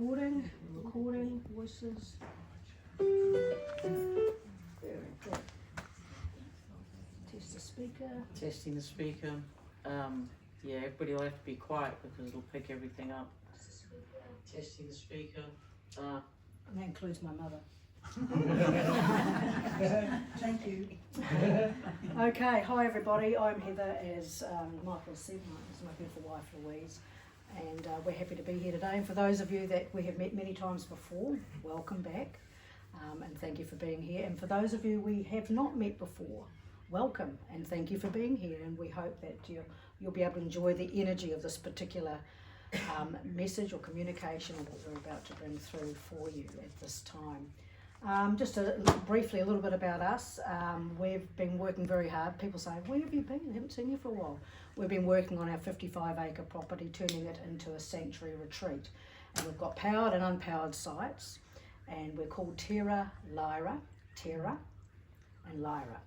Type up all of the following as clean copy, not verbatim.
recording, voices. Very good. Test the speaker. Testing the speaker. Yeah, everybody will have to be quiet because it'll pick everything up. Testing the speaker. And that includes my mother. Thank you. Okay, hi everybody. I'm Heather, as Michael said. This is my beautiful wife Louise, and we're happy to be here today. And for those of you that we have met many times before, welcome back, and thank you for being here. And for those of you we have not met before, welcome and thank you for being here. And we hope that you'll be able to enjoy the energy of this particular message or communication that we're about to bring through for you at this time. Just briefly a little bit about us. We've been working very hard. People say, where have you been? I haven't seen you for a while. We've been working on our 55-acre property, turning it into a sanctuary retreat. And we've got powered and unpowered sites, and we're called Terra, Lyra, Terra and Lyra.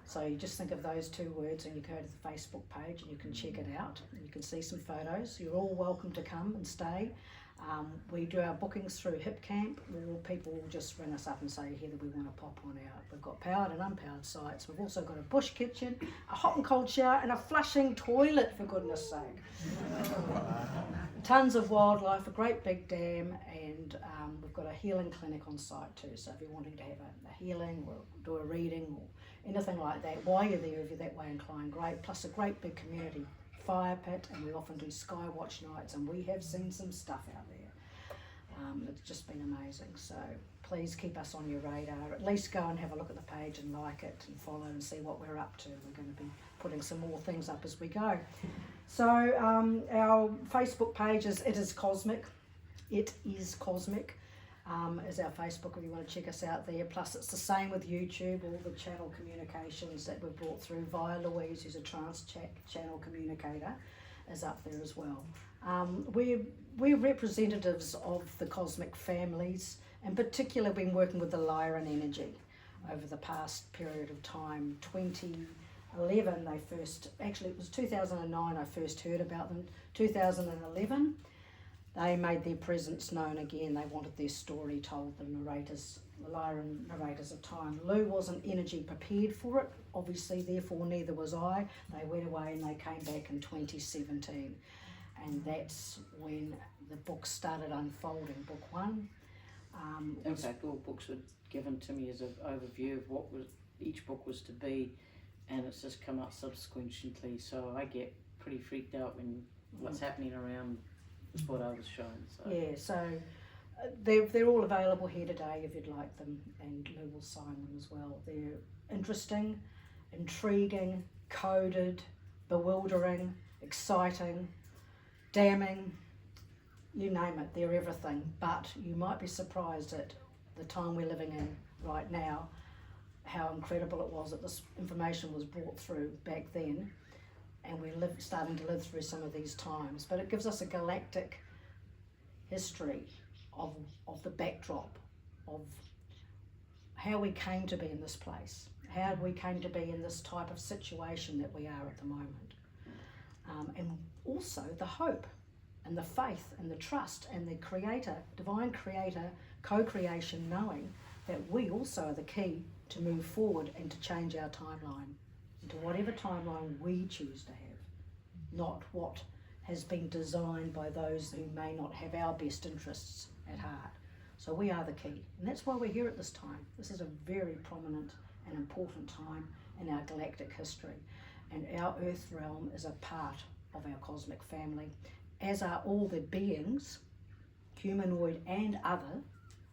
So you just think of those two words and you go to the Facebook page and you can check it out. You can see some photos. You're all welcome to come and stay. We do our bookings through Hip Camp, or people will just ring us up and say, Heather, we want to pop on out. We've got powered and unpowered sites. We've also got a bush kitchen, a hot and cold shower, and a flushing toilet, for goodness sake. Tons of wildlife, a great big dam, and we've got a healing clinic on site too. So if you're wanting to have a healing or do a reading or anything like that, while you're there, if you're that way inclined, great. Plus a great big community fire pit, and we often do sky watch nights, and we have seen some stuff out there. It's just been amazing. So please keep us on your radar. At least go and have a look at the page and like it and follow and see what we're up to. We're going to be putting some more things up as we go. So our Facebook page is It Is Cosmic. It Is Cosmic. Is our Facebook if you want to check us out there. Plus it's the same with YouTube, all the channel communications that we've brought through via Louise, who's a trance channel communicator, is up there as well. We're representatives of the cosmic families, in particular been working with the Lyran energy over the past period of time. 2011 they first, actually it was 2009 I first heard about them. 2011 they made their presence known again. They wanted their story told, the narrators, the Lyran narrators of time. Lou wasn't energy prepared for it, obviously, therefore neither was I. They went away and they came back in 2017. And that's when the book started unfolding, book one. In fact, all books were given to me as an overview of what each book was to be, and it's just come out subsequently. So I get pretty freaked out when what's happening around what I was shown. So. Yeah, so they're all available here today if you'd like them, and Lou will sign them as well. They're interesting, intriguing, coded, bewildering, exciting, damning, you name it, they're everything. But you might be surprised at the time we're living in right now, how incredible it was that this information was brought through back then, and we're starting to live through some of these times. But it gives us a galactic history of the backdrop of how we came to be in this place, how we came to be in this type of situation that we are at the moment. And also the hope and the faith and the trust and the creator, divine creator, co-creation, knowing that we also are the key to move forward and to change our timeline into whatever timeline we choose to have, not what has been designed by those who may not have our best interests at heart. So we are the key, and that's why we're here at this time. This is a very prominent and important time in our galactic history, and our Earth realm is a part of our cosmic family, as are all the beings, humanoid and other,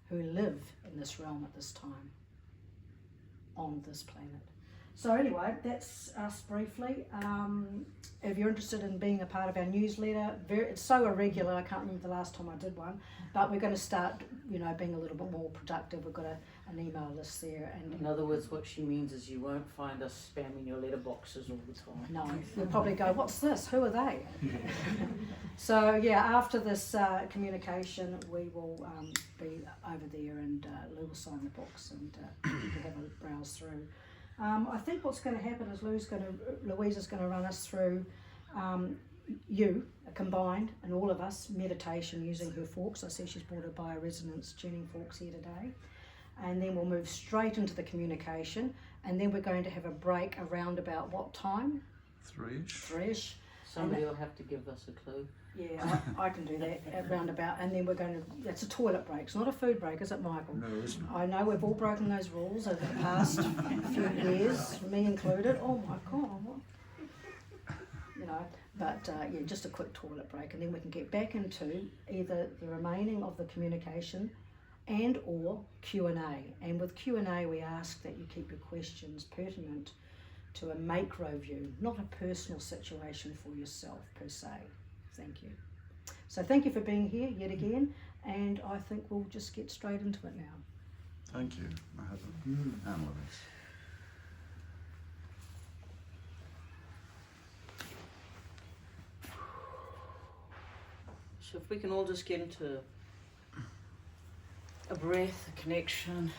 who live in this realm at this time on this planet. So anyway, that's us briefly. If you're interested in being a part of our newsletter, it's so irregular, I can't remember the last time I did one, but we're going to start, being a little bit more productive. We've got an email list there. And in other words, what she means is you won't find us spamming your letterboxes all the time. No, you'll probably go, what's this? Who are they? So yeah, after this communication, we will be over there, and Lou will sign the books, and you can have a browse through. I think what's going to happen is Louise is going to run us through you combined and all of us meditation using her forks. I see she's brought her bioresonance tuning forks here today. And then we'll move straight into the communication, and then we're going to have a break around about what time? 3-ish. 3-ish. Somebody will have to give us a clue. Yeah, I can do that at round about, and then we're going to, that's a toilet break. It's not a food break, is it, Michael? No, isn't it? I know we've all broken those rules over the past few years, me included. Oh my God, what? You know, but yeah, just a quick toilet break, and then we can get back into either the remaining of the communication and or Q&A. And with Q&A, we ask that you keep your questions pertinent to a macro view, not a personal situation for yourself per se. Thank you. So thank you for being here yet again, and I think we'll just get straight into it now. Thank you, Heather and Louise. So if we can all just get into a breath, a connection,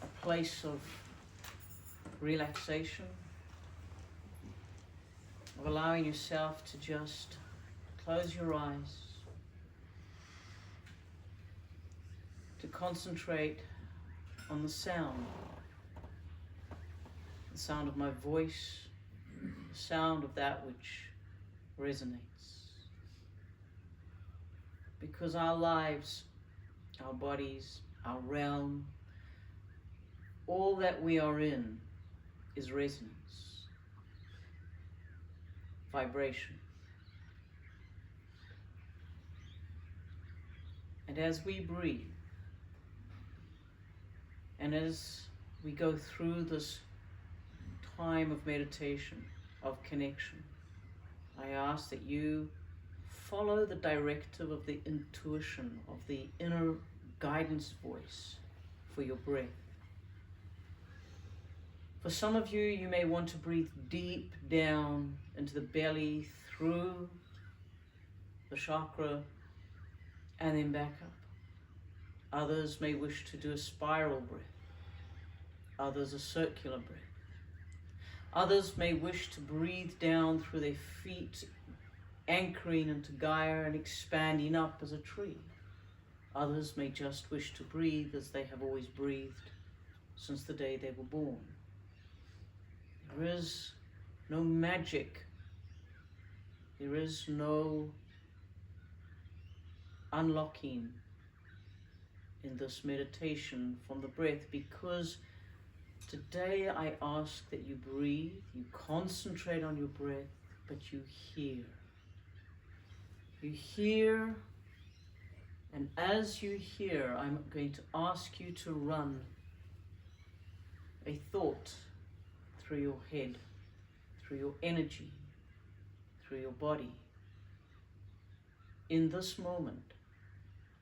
a place of relaxation, of allowing yourself to just close your eyes, to concentrate on the sound of my voice, the sound of that which resonates. Because our lives, our bodies, our realm, all that we are in is resonance, vibration. And as we breathe, and as we go through this time of meditation, of connection, I ask that you follow the directive of the intuition, of the inner guidance voice for your breath. For some of you, you may want to breathe deep down into the belly, through the chakra, and then back up. Others may wish to do a spiral breath. Others a circular breath. Others may wish to breathe down through their feet, anchoring into Gaia and expanding up as a tree. Others may just wish to breathe as they have always breathed since the day they were born. There is no magic. There is no unlocking in this meditation from the breath, because today I ask that you breathe, you concentrate on your breath, but you hear. You hear, and as you hear, I'm going to ask you to run a thought through your head, through your energy, through your body. In this moment,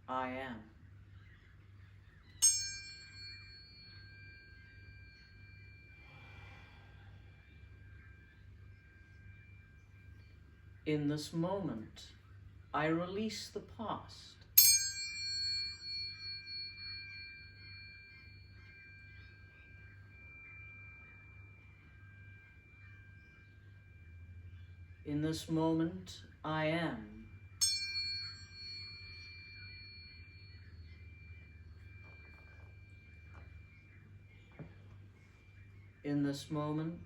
I am. In this moment, I release the past. In this moment, I am. In this moment,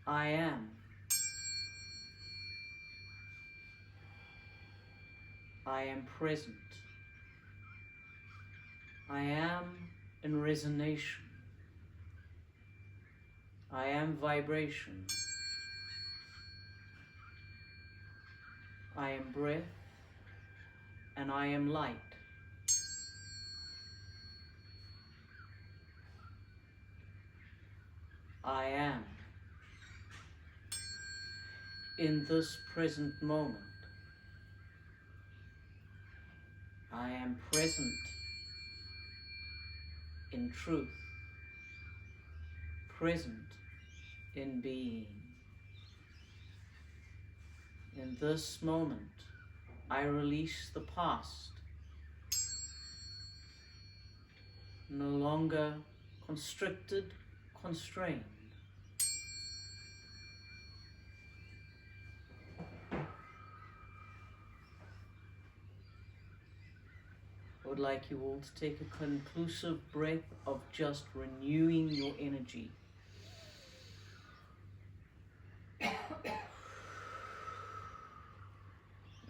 I am. I am present. I am in resonation. I am vibration. I am breath, and I am light. I am. In this present moment, I am present in truth, present in being. In this moment, I release the past, no longer constricted, constrained. I would like you all to take a conclusive breath of just renewing your energy.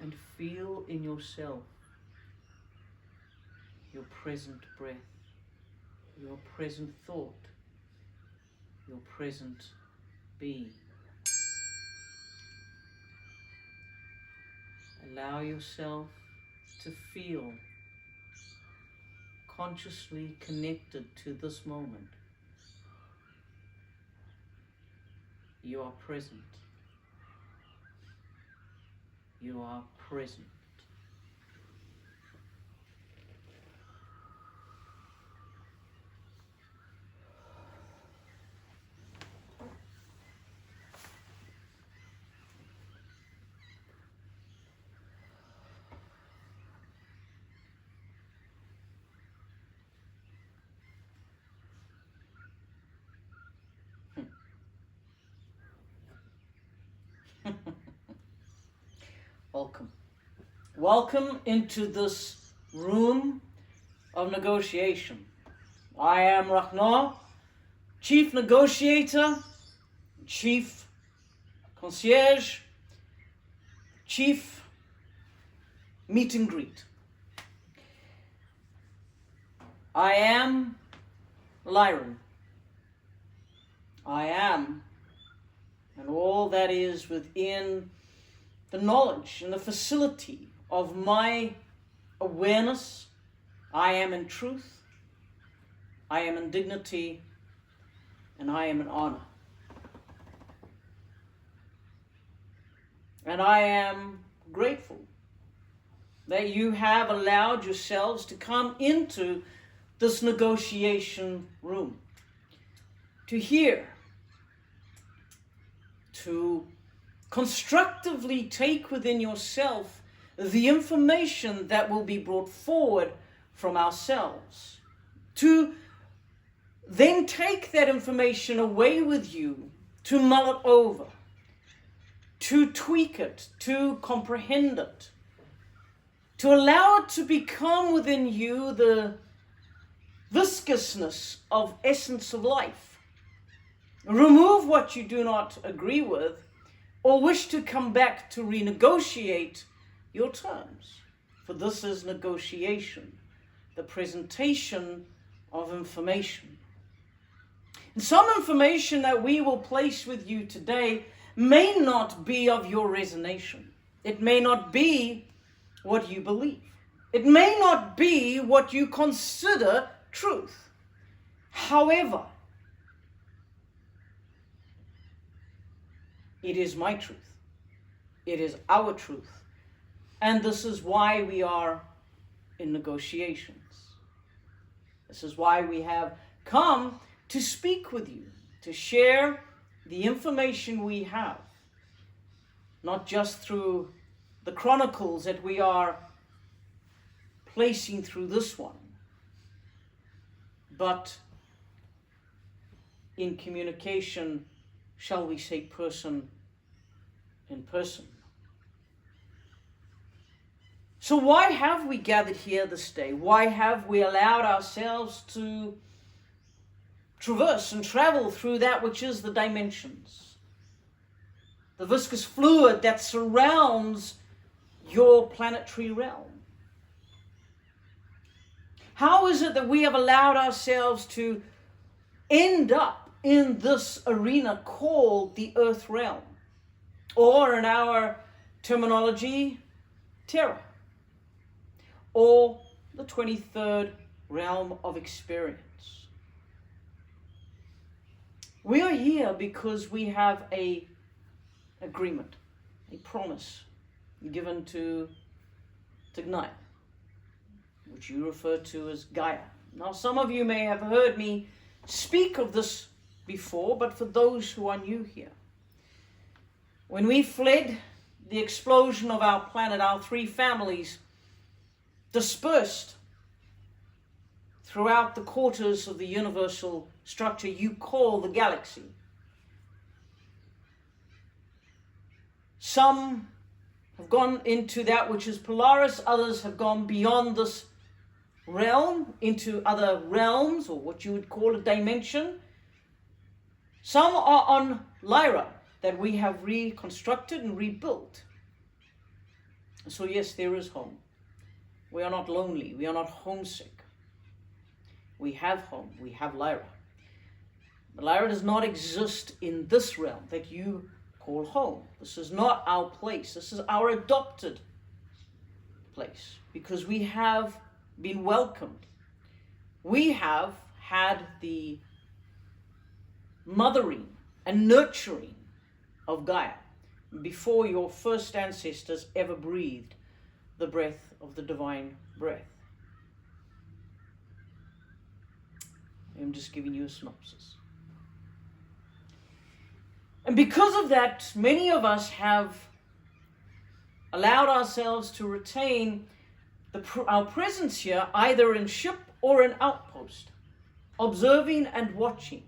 And feel in yourself your present breath, your present thought, your present being. Allow yourself to feel consciously connected to this moment. You are present. You are present. Welcome. Welcome into this room of negotiation. I am Ragnar, Chief Negotiator, Chief Concierge, Chief Meet and Greet. I am Lyran. I am, and all that is within the knowledge and the facility of my awareness. I am in truth, I am in dignity, and I am in honor. And I am grateful that you have allowed yourselves to come into this negotiation room, to hear, to constructively take within yourself the information that will be brought forward from ourselves, to then take that information away with you, to mull it over, to tweak it, to comprehend it, to allow it to become within you the viscousness of essence of life. Remove what you do not agree with or wish to come back to renegotiate your terms. For this is negotiation, the presentation of information. And some information that we will place with you today may not be of your resonation. It may not be what you believe. It may not be what you consider truth. However, it is my truth. It is our truth. And this is why we are in negotiations. This is why we have come to speak with you, to share the information we have, not just through the chronicles that we are placing through this one, but in communication, shall we say, person in person. So why have we gathered here this day? Why have we allowed ourselves to traverse and travel through that which is the dimensions, the viscous fluid that surrounds your planetary realm? How is it that we have allowed ourselves to end up in this arena called the Earth realm, or in our terminology, Terra, or the 23rd realm of experience? We are here because we have a agreement, a promise given to Gaia, which you refer to as Gaia. Now, some of you may have heard me speak of this before, but for those who are new here, when we fled the explosion of our planet, our three families dispersed throughout the quarters of the universal structure you call the galaxy. Some have gone into that which is Polaris, others have gone beyond this realm into other realms, or what you would call a dimension. Some are on Lyra that we have reconstructed and rebuilt. So yes, there is home. We are not lonely. We are not homesick. We have home. We have Lyra. But Lyra does not exist in this realm that you call home. This is not our place. This is our adopted place, because we have been welcomed. We have had the mothering and nurturing of Gaia before your first ancestors ever breathed the breath of the divine breath. I'm just giving you a synopsis. And because of that, many of us have allowed ourselves to retain our presence here, either in ship or in outpost, observing and watching,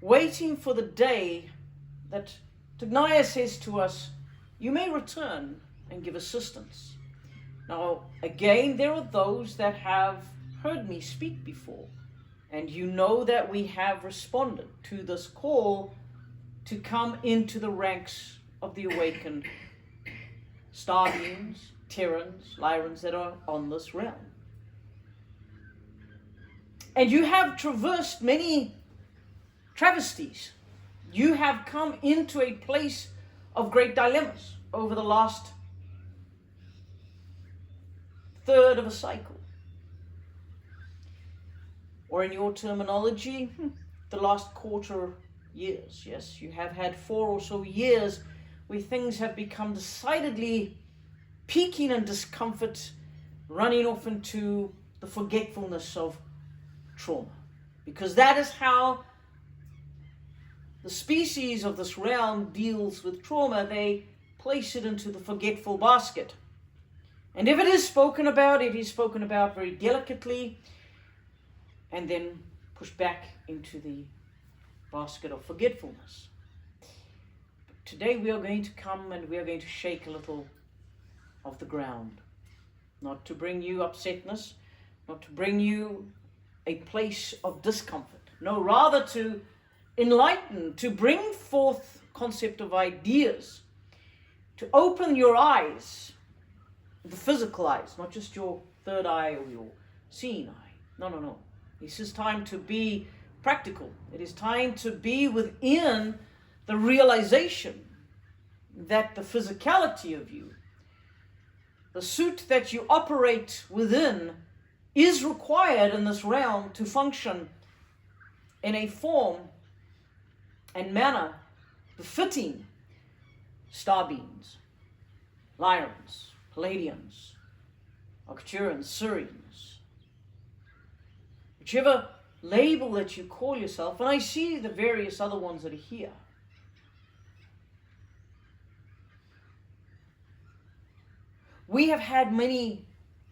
waiting for the day that Tagnia says to us, you may return and give assistance. Now, again, there are those that have heard me speak before, and you know that we have responded to this call to come into the ranks of the awakened star beings, Terrans, Lyrans that are on this realm. And you have traversed many travesties. You have come into a place of great dilemmas over the last third of a cycle. Or in your terminology, the last quarter years. Yes, you have had 4 or so years where things have become decidedly peaking in discomfort, running off into the forgetfulness of trauma. Because that is how the species of this realm deals with trauma. They place it into the forgetful basket. And if it is spoken about, it is spoken about very delicately and then pushed back into the basket of forgetfulness. But today we are going to come and we are going to shake a little of the ground. Not to bring you upsetness, not to bring you a place of discomfort. No, rather to enlighten, to bring forth concept of ideas, to open your eyes, the physical eyes, not just your third eye or your seeing eye. No. This is time to be practical. It is time to be within the realization that the physicality of you, the suit that you operate within, is required in this realm to function in a form and manner befitting star beings, Lyrans, Palladians, Arcturans, Syrians, whichever label that you call yourself, and I see the various other ones that are here. We have had many,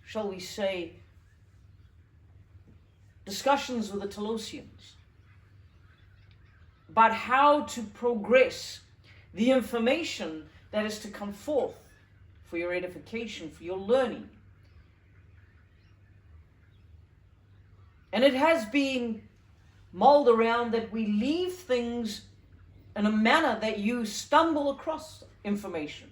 shall we say, discussions with the Telosians about how to progress the information that is to come forth for your edification, for your learning. And it has been mulled around that we leave things in a manner that you stumble across information.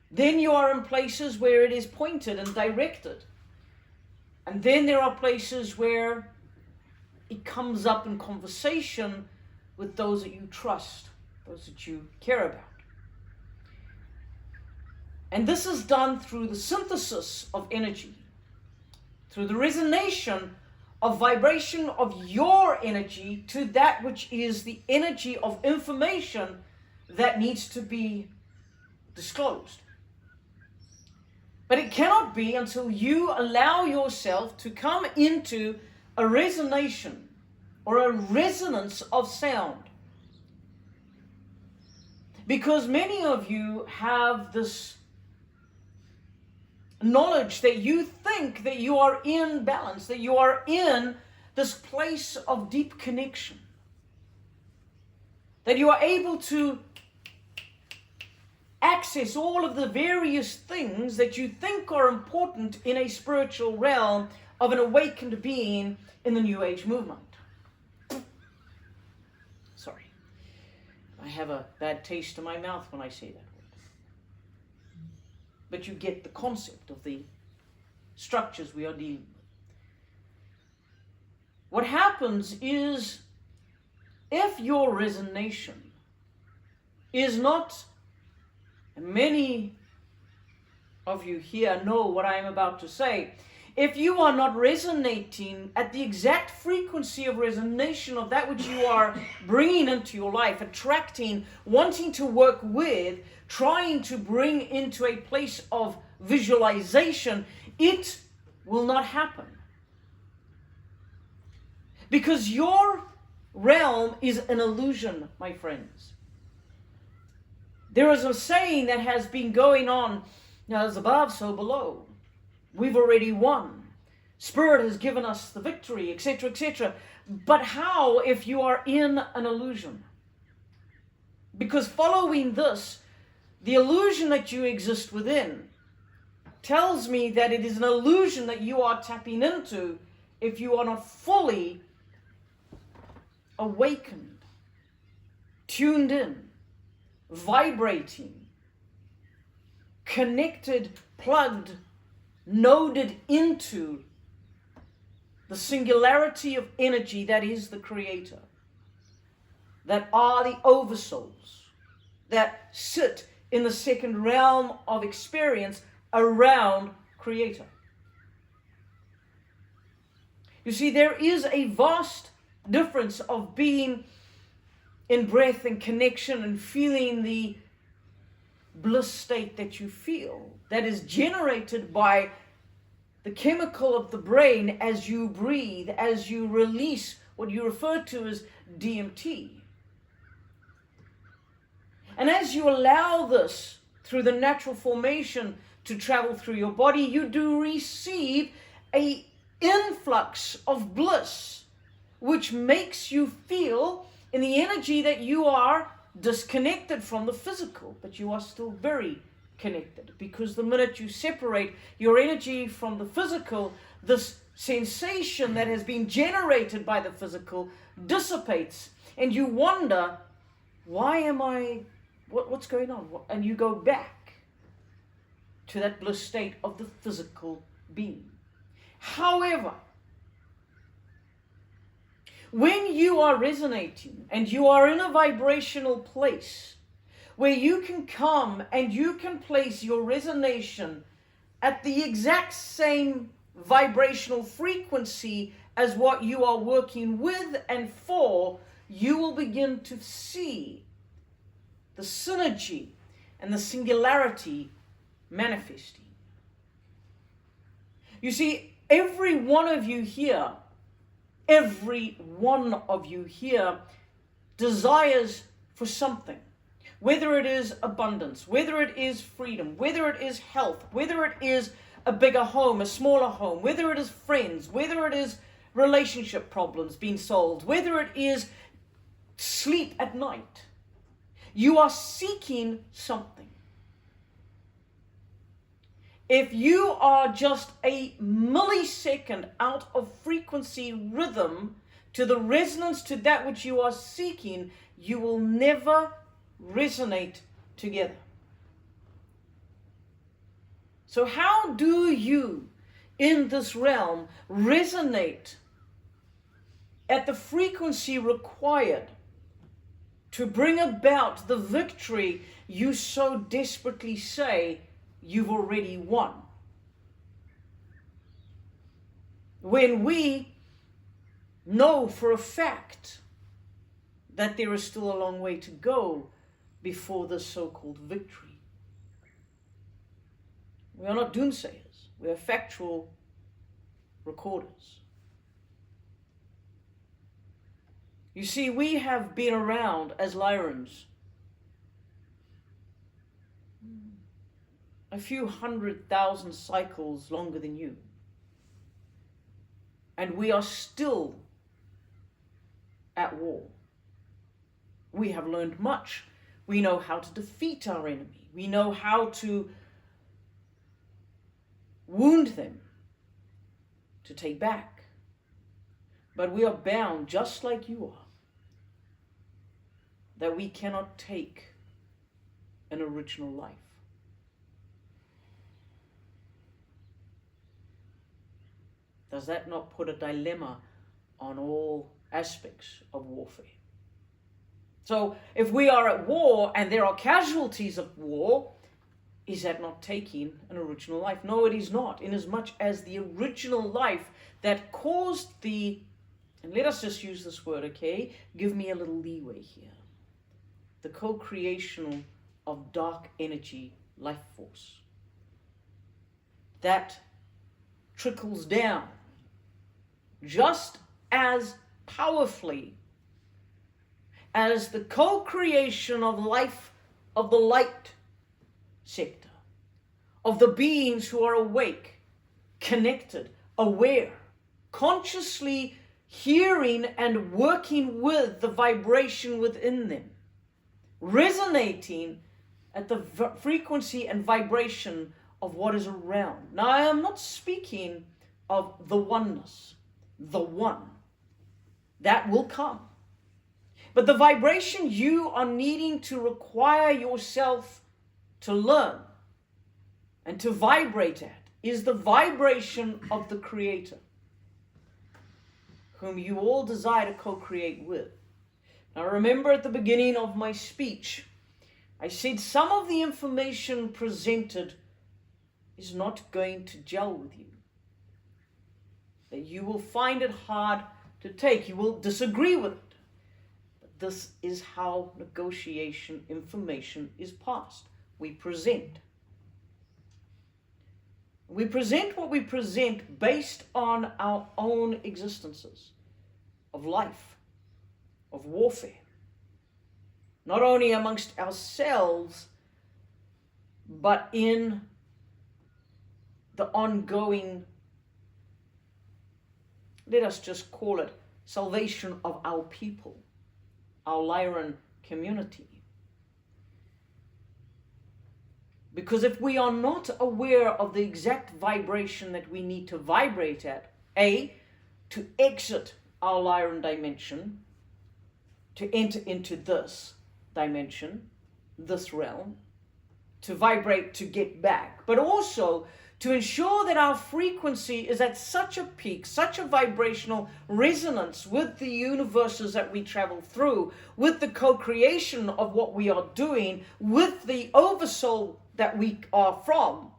Then you are in places where it is pointed and directed. And then there are places where it comes up in conversation with those that you trust, those that you care about. And this is done through the synthesis of energy, through the resonation of vibration of your energy to that which is the energy of information that needs to be disclosed. But it cannot be until you allow yourself to come into a resonation or a resonance of sound. Because many of you have this knowledge that you think that you are in balance, that you are in this place of deep connection, that you are able to access all of the various things that you think are important in a spiritual realm of an awakened being in the New Age movement. Sorry. I have a bad taste in my mouth when I say that word. But you get the concept of the structures we are dealing with. What happens is, if your resonation is not, and many of you here know what I am about to say, if you are not resonating at the exact frequency of resonation of that which you are bringing into your life, attracting, wanting to work with, trying to bring into a place of visualization, it will not happen. Because your realm is an illusion, my friends. There is a saying that has been going on, as above, so below. We've already won. Spirit has given us the victory, etc., etc. But how if you are in an illusion? Because following this, the illusion that you exist within tells me that it is an illusion that you are tapping into if you are not fully awakened, tuned in, vibrating, connected, plugged, noded into the singularity of energy that is the Creator, that are the oversouls, that sit in the second realm of experience around Creator. You see, there is a vast difference of being in breath and connection and feeling the bliss state that you feel, that is generated by the chemical of the brain as you breathe, as you release what you refer to as DMT. And as you allow this through the natural formation to travel through your body, you do receive an influx of bliss, which makes you feel in the energy that you are disconnected from the physical, but you are still very connected, because the minute you separate your energy from the physical, this sensation that has been generated by the physical dissipates, and you wonder, why am I, what's going on? And you go back to that bliss state of the physical being. However, when you are resonating and you are in a vibrational place where you can come and you can place your resonation at the exact same vibrational frequency as what you are working with and for, you will begin to see the synergy and the singularity manifesting. You see, every one of you here desires for something, whether it is abundance, whether it is freedom, whether it is health, whether it is a bigger home, a smaller home, whether it is friends, whether it is relationship problems being solved, whether it is sleep at night. You are seeking something. If you are just a millisecond out of frequency rhythm to the resonance to that which you are seeking, you will never resonate together. So how do you, in this realm, resonate at the frequency required to bring about the victory you so desperately say you've already won? When we know for a fact that there is still a long way to go before this so-called victory. We are not doomsayers. We are factual recorders. You see, we have been around as Lyrans a few 100,000 cycles longer than you. And we are still at war. We have learned much. We know how to defeat our enemy. We know how to wound them, to take back. But we are bound, just like you are, that we cannot take an original life. Does that not put a dilemma on all aspects of warfare? So if we are at war and there are casualties of war, is that not taking an original life? No, it is not, inasmuch as the original life that caused the, and let us just use this word, okay? Give me a little leeway here. The co-creation of dark energy life force. That trickles down just as powerfully as the co-creation of life of the light sector, of the beings who are awake, connected, aware, consciously hearing and working with the vibration within them, resonating at the frequency and vibration of what is around. Now, I am not speaking of the oneness, the one. That will come. But the vibration you are needing to require yourself to learn and to vibrate at is the vibration of the Creator, whom you all desire to co-create with. Now remember, at the beginning of my speech, I said some of the information presented is not going to gel with you. That you will find it hard to take. You will disagree with it. But this is how negotiation information is passed. We present. We present what we present based on our own existences of life, of warfare. Not only amongst ourselves, but in the ongoing, let us just call it, salvation of our people, our Lyran community. Because if we are not aware of the exact vibration that we need to vibrate at, A, to exit our Lyran dimension, to enter into this dimension, this realm, to vibrate to get back, but also to ensure that our frequency is at such a peak, such a vibrational resonance with the universes that we travel through, with the co-creation of what we are doing, with the oversoul that we are from.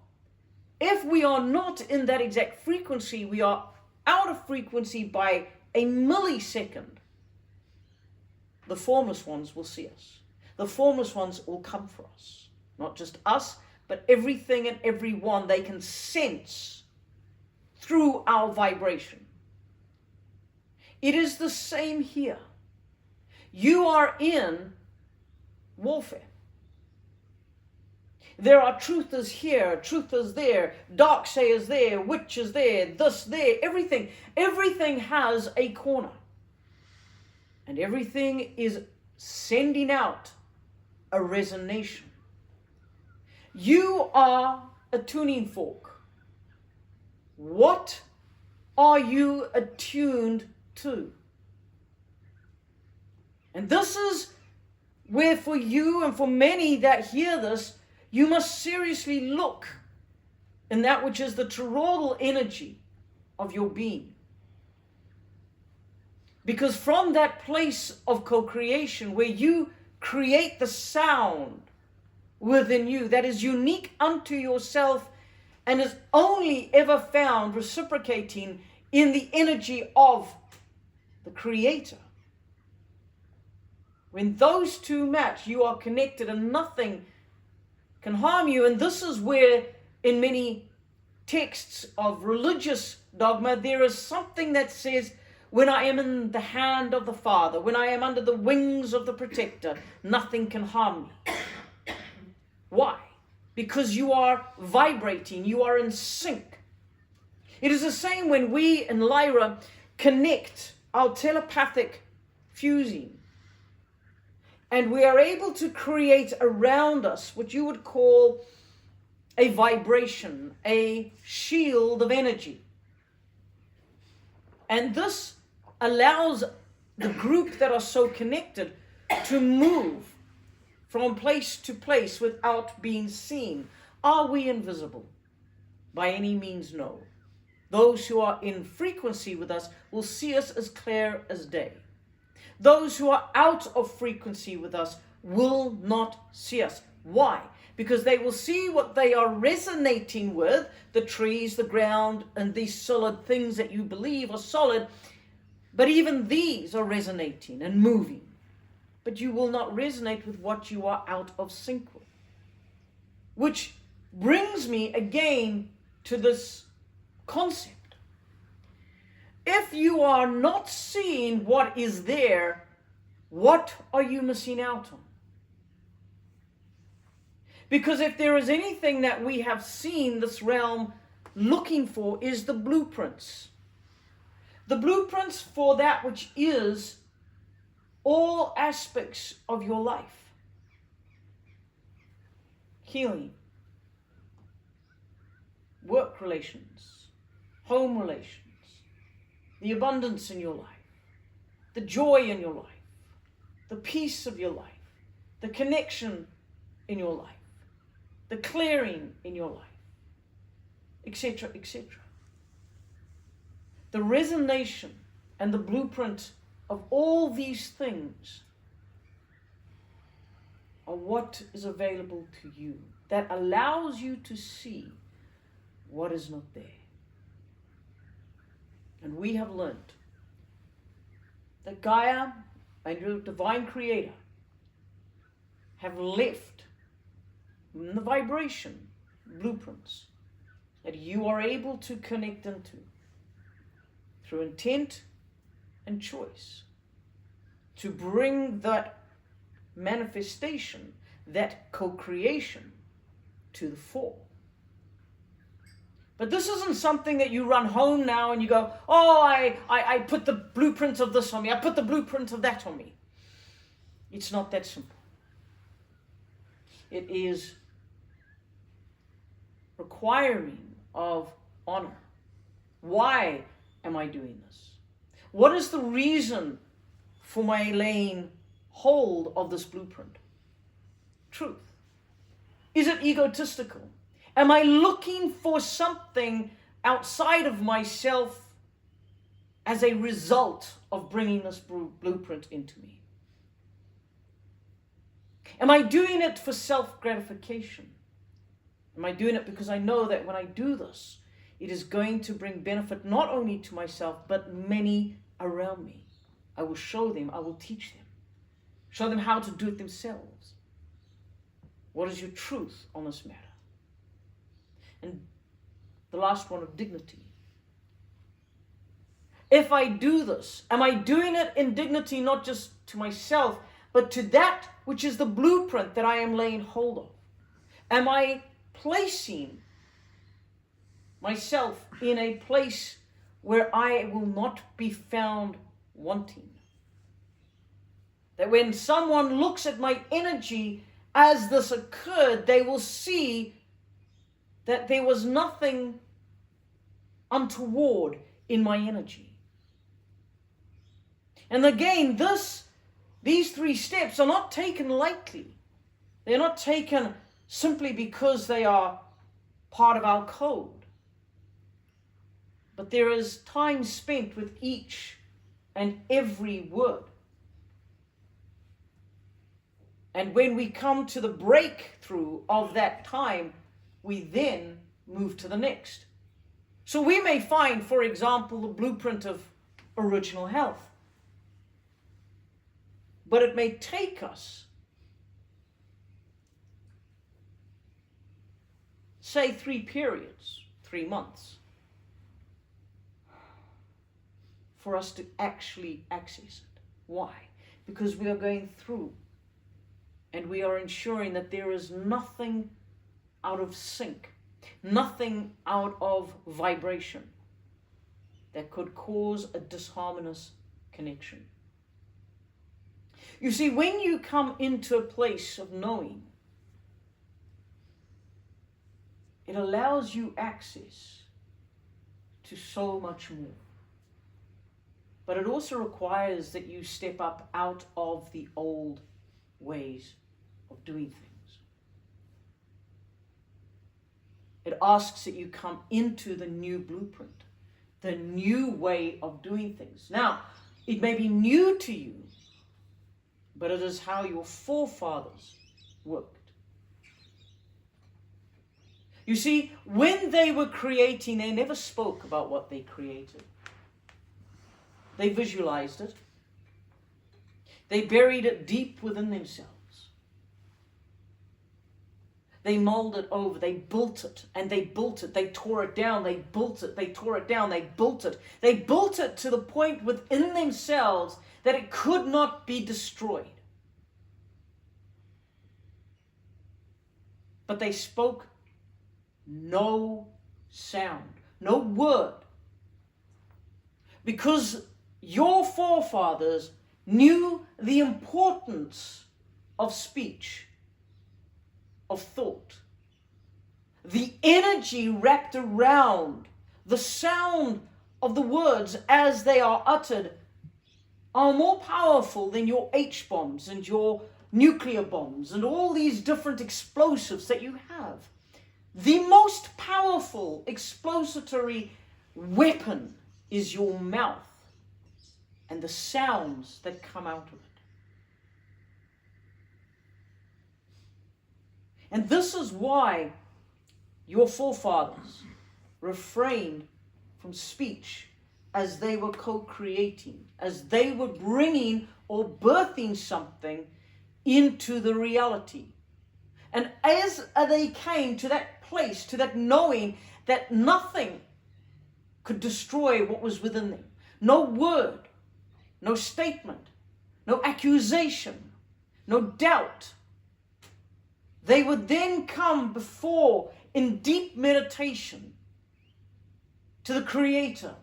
If we are not in that exact frequency, we are out of frequency by a millisecond. The formless ones will see us. The formless ones will come for us. Not just us, but everything and everyone they can sense through our vibration. It is the same here. You are in warfare. There are truthers here, truthers there, dark sayers there, witches there, this there, everything. Everything has a corner. And everything is sending out a resonation. You are a tuning fork. What are you attuned to? And this is where for you and for many that hear this, you must seriously look in that which is the toroidal energy of your being. Because from that place of co-creation where you create the sound within you that is unique unto yourself and is only ever found reciprocating in the energy of the Creator. When those two match, you are connected and nothing can harm you. And this is where in many texts of religious dogma there is something that says, when I am in the hand of the Father, when I am under the wings of the Protector, nothing can harm me. Why? Because you are vibrating, you are in sync. It is the same when we in Lyra connect our telepathic fusing. And we are able to create around us what you would call a vibration, a shield of energy. And this allows the group that are so connected to move from place to place without being seen. Are we invisible? By any means, no. Those who are in frequency with us will see us as clear as day. Those who are out of frequency with us will not see us. Why? Because they will see what they are resonating with, the trees, the ground, and these solid things that you believe are solid. But even these are resonating and moving. But you will not resonate with what you are out of sync with. Which brings me again to this concept. If you are not seeing what is there, what are you missing out on? Because if there is anything that we have seen this realm looking for, is the blueprints. The blueprints for that which is all aspects of your life. Healing, work relations, home relations, the abundance in your life, the joy in your life, the peace of your life, the connection in your life, the clearing in your life, etc., etc. The resonation and the blueprint of all these things are what is available to you that allows you to see what is not there. And we have learned that Gaia and your divine creator have left in the vibration blueprints that you are able to connect into through intent and choice to bring that manifestation, that co-creation to the fore. But this isn't something that you run home now and you go, oh, I put the blueprint of this on me, I put the blueprint of that on me. It's not that simple. It is requiring of honor. Why am I doing this? What is the reason for my laying hold of this blueprint? Truth. Is it egotistical? Am I looking for something outside of myself as a result of bringing this blueprint into me? Am I doing it for self-gratification? Am I doing it because I know that when I do this, it is going to bring benefit not only to myself, but many around me? I will show them, I will teach them. Show them how to do it themselves. What is your truth on this matter? And the last one of dignity. If I do this, am I doing it in dignity not just to myself, but to that which is the blueprint that I am laying hold of? Am I placing myself in a place where I will not be found wanting? That when someone looks at my energy as this occurred, they will see that there was nothing untoward in my energy. And again, these 3 steps are not taken lightly. They're not taken simply because they are part of our code. But there is time spent with each and every word. And when we come to the breakthrough of that time, we then move to the next. So we may find, for example, the blueprint of original health. But it may take us, say, 3 periods, 3 months, for us to actually access it. Why? Because we are going through and we are ensuring that there is nothing out of sync, nothing out of vibration that could cause a disharmonious connection. You see, when you come into a place of knowing, it allows you access to so much more. But it also requires that you step up out of the old ways of doing things. It asks that you come into the new blueprint, the new way of doing things. Now, it may be new to you, but it is how your forefathers worked. You see, when they were creating, they never spoke about what they created. They visualized it. They buried it deep within themselves. They molded it over. They built it and they built it. They tore it down. They built it. They tore it down. They built it. They built it to the point within themselves that it could not be destroyed. But they spoke no sound, no word. Because your forefathers knew the importance of speech, of thought. The energy wrapped around the sound of the words as they are uttered are more powerful than your H-bombs and your nuclear bombs and all these different explosives that you have. The most powerful explository weapon is your mouth and the sounds that come out of it. And this is why your forefathers refrained from speech as they were co-creating, as they were bringing or birthing something into the reality. And as they came to that place, to that knowing that nothing could destroy what was within them, no word, no statement, no accusation, no doubt, they would then come before in deep meditation to the Creator,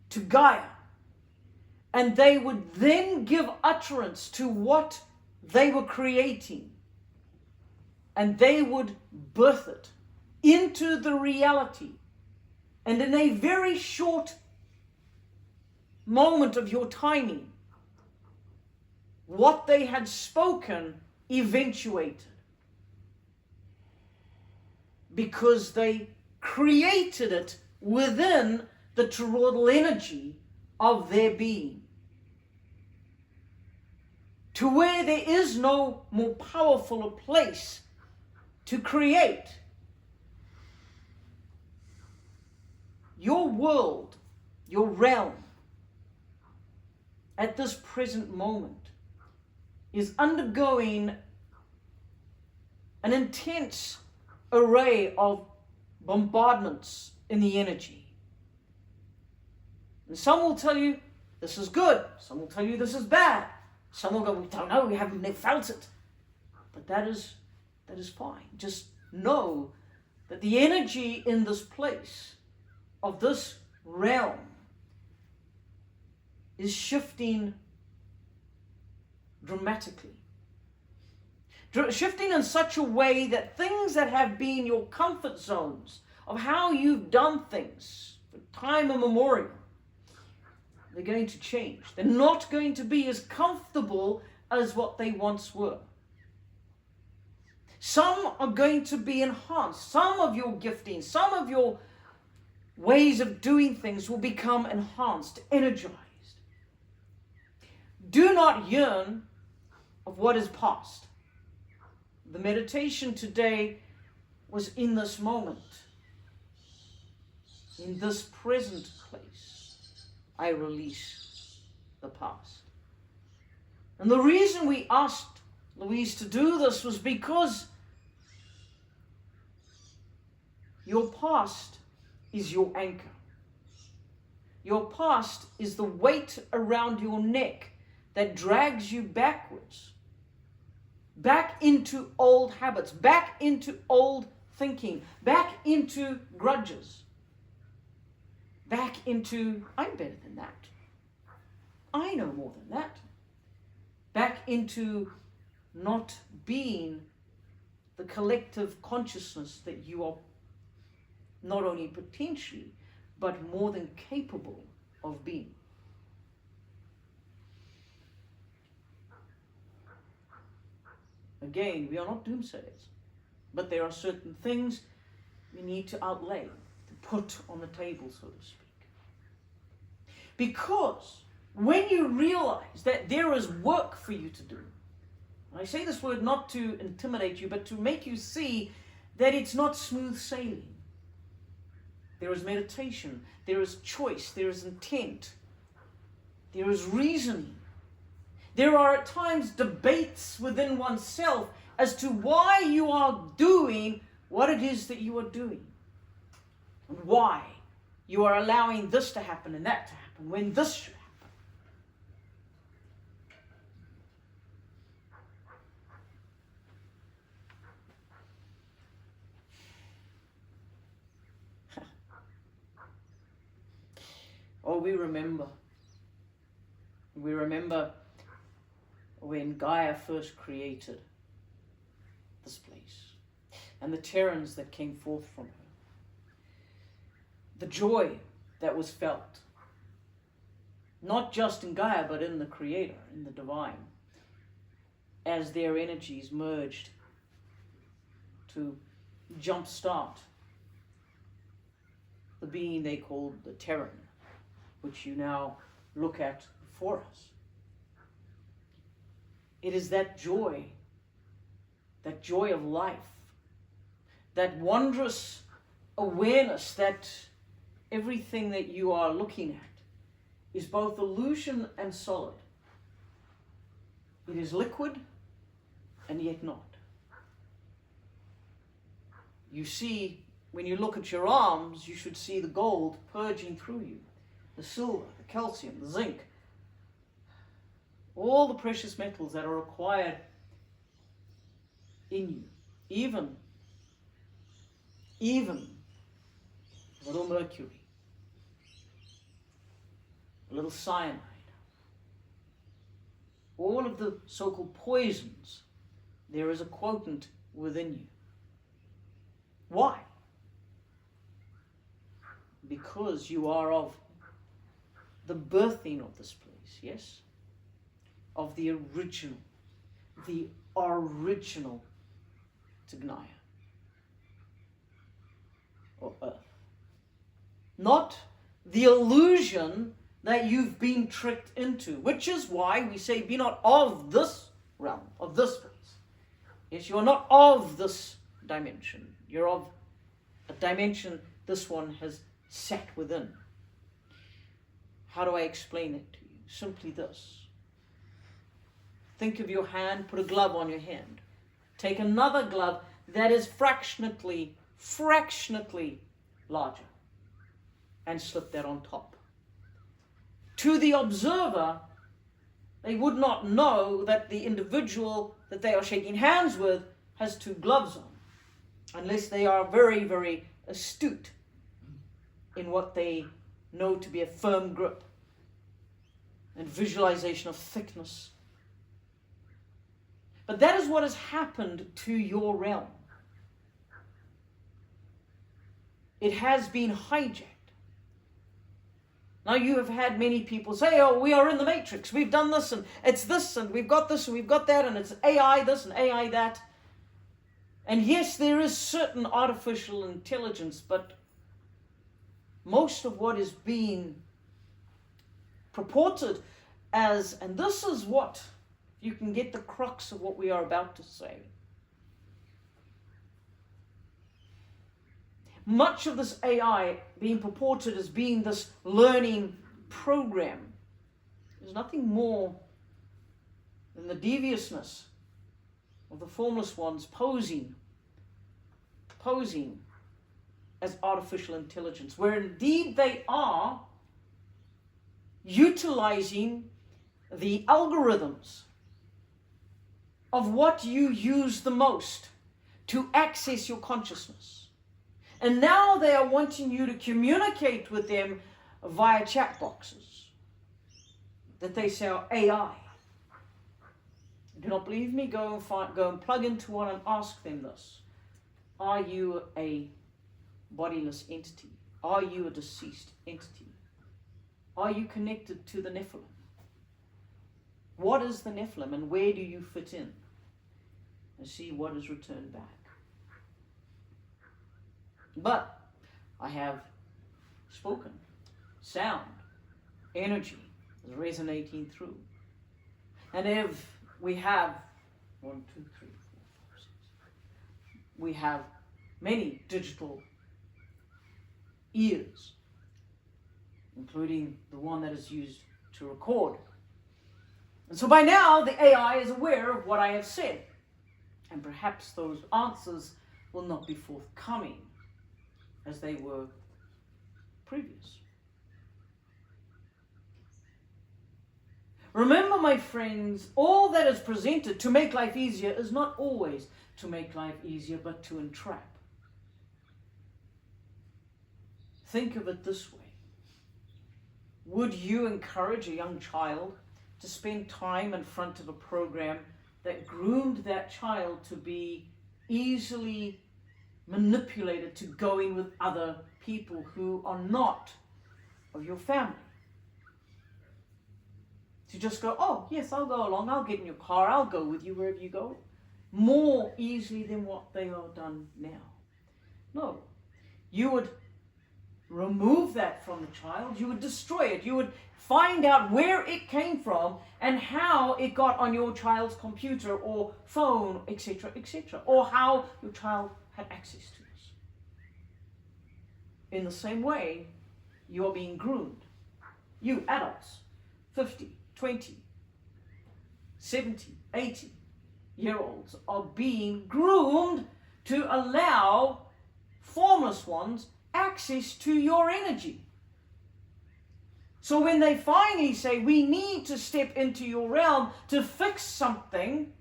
to Gaia, and they would then give utterance to what they were creating, and they would birth it into the reality. And in a very short moment of your timing, what they had spoken eventuated, because they created it within the toroidal energy of their being, to where there is no more powerful a place to create. Your world, your realm, at this present moment, is undergoing an intense array of bombardments in the energy. And some will tell you this is good, some will tell you this is bad, some will go, we don't know, we haven't felt it. But that is fine. Just know that the energy in this place, of this realm, is shifting dramatically. Shifting in such a way that things that have been your comfort zones of how you've done things for time immemorial, they're going to change. They're not going to be as comfortable as what they once were. Some are going to be enhanced. Some of your giftings, some of your ways of doing things will become enhanced, energized. Do not yearn of what is past. The meditation today was in this moment, in this present place. I release the past. And the reason we asked Louise to do this was because your past is your anchor. Your past is the weight around your neck that drags you backwards, back into old habits, back into old thinking, back into grudges, back into, I'm better than that. I know more than that. into not being the collective consciousness that you are not only potentially, but more than capable of being. Again, we are not doomsayers, but there are certain things we need to outlay, to put on the table, so to speak. Because when you realize that there is work for you to do, and I say this word not to intimidate you, but to make you see that it's not smooth sailing. There is meditation, there is choice, there is intent, there is reasoning. There are at times debates within oneself as to why you are doing what it is that you are doing. And why you are allowing this to happen and that to happen when this should happen. Oh, we remember when Gaia first created this place and the Terrans that came forth from her. The joy that was felt, not just in Gaia, but in the Creator, in the Divine, as their energies merged to jumpstart the being they called the Terran, which you now look at before us. It is that joy of life, that wondrous awareness that everything that you are looking at is both illusion and solid. It is liquid and yet not. You see, when you look at your arms, you should see the gold purging through you, the silver, the calcium, the zinc, all the precious metals that are required in you, even a little mercury, a little cyanide, all of the so-called poisons, there is a quotient within you. Why? Because you are of the birthing of this place, yes? Of the original Tignia, or Earth. Not the illusion that you've been tricked into, which is why we say be not of this realm, of this place. Yes, you are not of this dimension. You're of a dimension this one has sat within. How do I explain it to you? Simply this. Think of your hand, put a glove on your hand. Take another glove that is fractionally larger and slip that on top. To the observer, they would not know that the individual that they are shaking hands with has two gloves on, unless they are very, very astute in what they know to be a firm grip and visualization of thickness. But that is what has happened to your realm. It has been hijacked. Now you have had many people say, oh, we are in the matrix. We've done this and it's this and we've got this and we've got that and it's AI this and AI that. And yes, there is certain artificial intelligence, but most of what is being purported as, and this is what, you can get the crux of what we are about to say. Much of this AI being purported as being this learning program is nothing more than the deviousness of the formless ones posing as artificial intelligence, where indeed they are utilizing the algorithms of what you use the most to access your consciousness. And now they are wanting you to communicate with them via chat boxes that they say are AI. Do not believe me? Go and plug into one and ask them this. Are you a bodiless entity? Are you a deceased entity? Are you connected to the Nephilim? What is the Nephilim and where do you fit in? And see what is returned back. But I have spoken. Sound, energy is resonating through. And if we have 1, 2, 3, 4, 5, 6, we have many digital ears, including the one that is used to record. And so by now the AI is aware of what I have said, and perhaps those answers will not be forthcoming as they were previous. Remember, my friends, all that is presented to make life easier is not always to make life easier, but to entrap. Think of it this way. Would you encourage a young child to spend time in front of a program that groomed that child to be easily manipulated to go in with other people who are not of your family? To just go, oh, yes, I'll go along, I'll get in your car, I'll go with you wherever you go, more easily than what they are done now. No. You would remove that from the child, you would destroy it, you would find out where it came from and how it got on your child's computer or phone, etc., or how your child had access to this. In the same way, you are being groomed. You adults, 50, 20, 70, 80-year-olds are being groomed to allow formless ones access to your energy. So when they finally say, we need to step into your realm to fix something,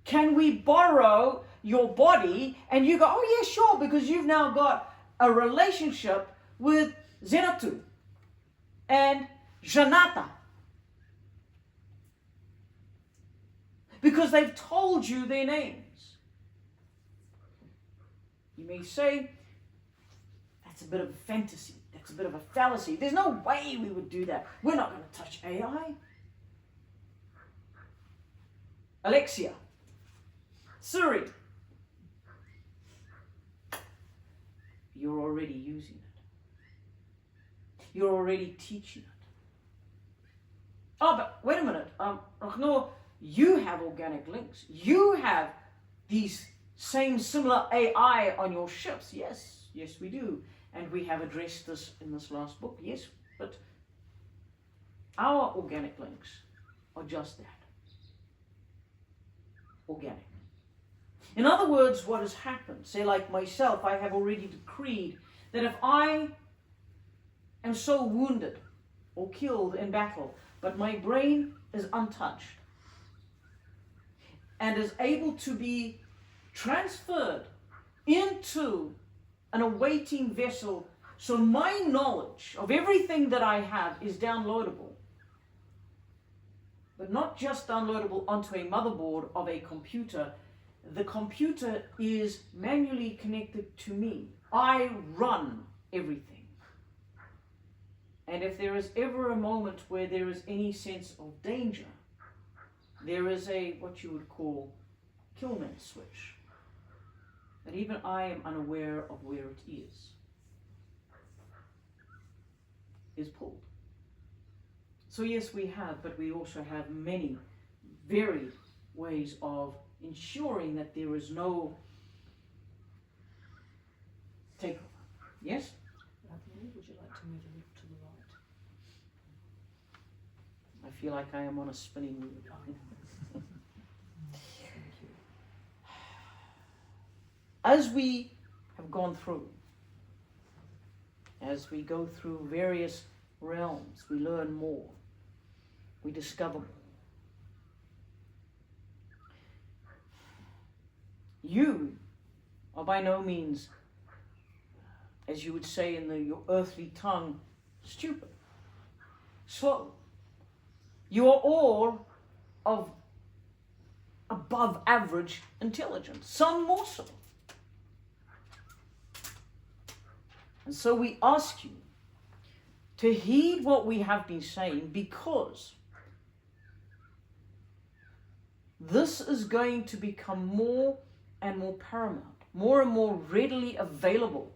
can we borrow your body? And you go, oh yeah, sure, because you've now got a relationship with Zenatu and Janata. Because they've told you their names. You may say, that's a bit of a fantasy. That's a bit of a fallacy. There's no way we would do that. We're not going to touch AI. Alexia, Siri, you're already using it. You're already teaching it. Oh, but wait a minute. No, you have organic links. You have these same similar AI on your ships. Yes, we do. And we have addressed this in this last book. Yes, but our organic links are just that. Organic. In other words, what has happened, say like myself, I have already decreed that if I am so wounded or killed in battle, but my brain is untouched and is able to be transferred into an awaiting vessel, so my knowledge of everything that I have is downloadable, but not just downloadable onto a motherboard of a computer. The computer is manually connected to me. I run everything. And if there is ever a moment where there is any sense of danger, there is a, what you would call, killman switch. And even I am unaware of where it is pulled. So yes, we have, but we also have many varied ways of ensuring that there is no takeover. Yes? Lovely. Would you like to move a little to the right? I feel like I am on a spinning wheel. As we have gone through, as we go through various realms, we learn more, we discover more. You are by no means, as you would say in your earthly tongue, stupid, slow. You are all of above average intelligence, some more so. And so we ask you to heed what we have been saying, because this is going to become more and more paramount, more and more readily available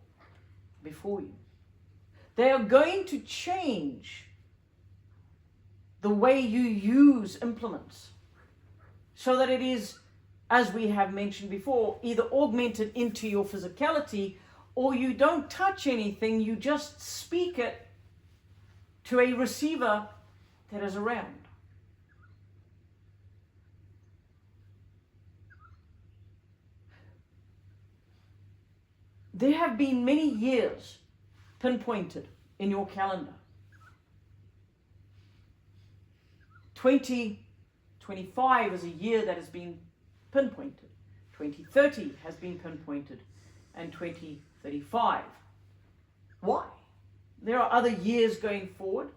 before you. They are going to change the way you use implements so that it is, as we have mentioned before, either augmented into your physicality, or you don't touch anything, you just speak it to a receiver that is around. There have been many years pinpointed in your calendar. 2025 is a year that has been pinpointed. 2030 has been pinpointed, and 2035. Why? There are other years going forward.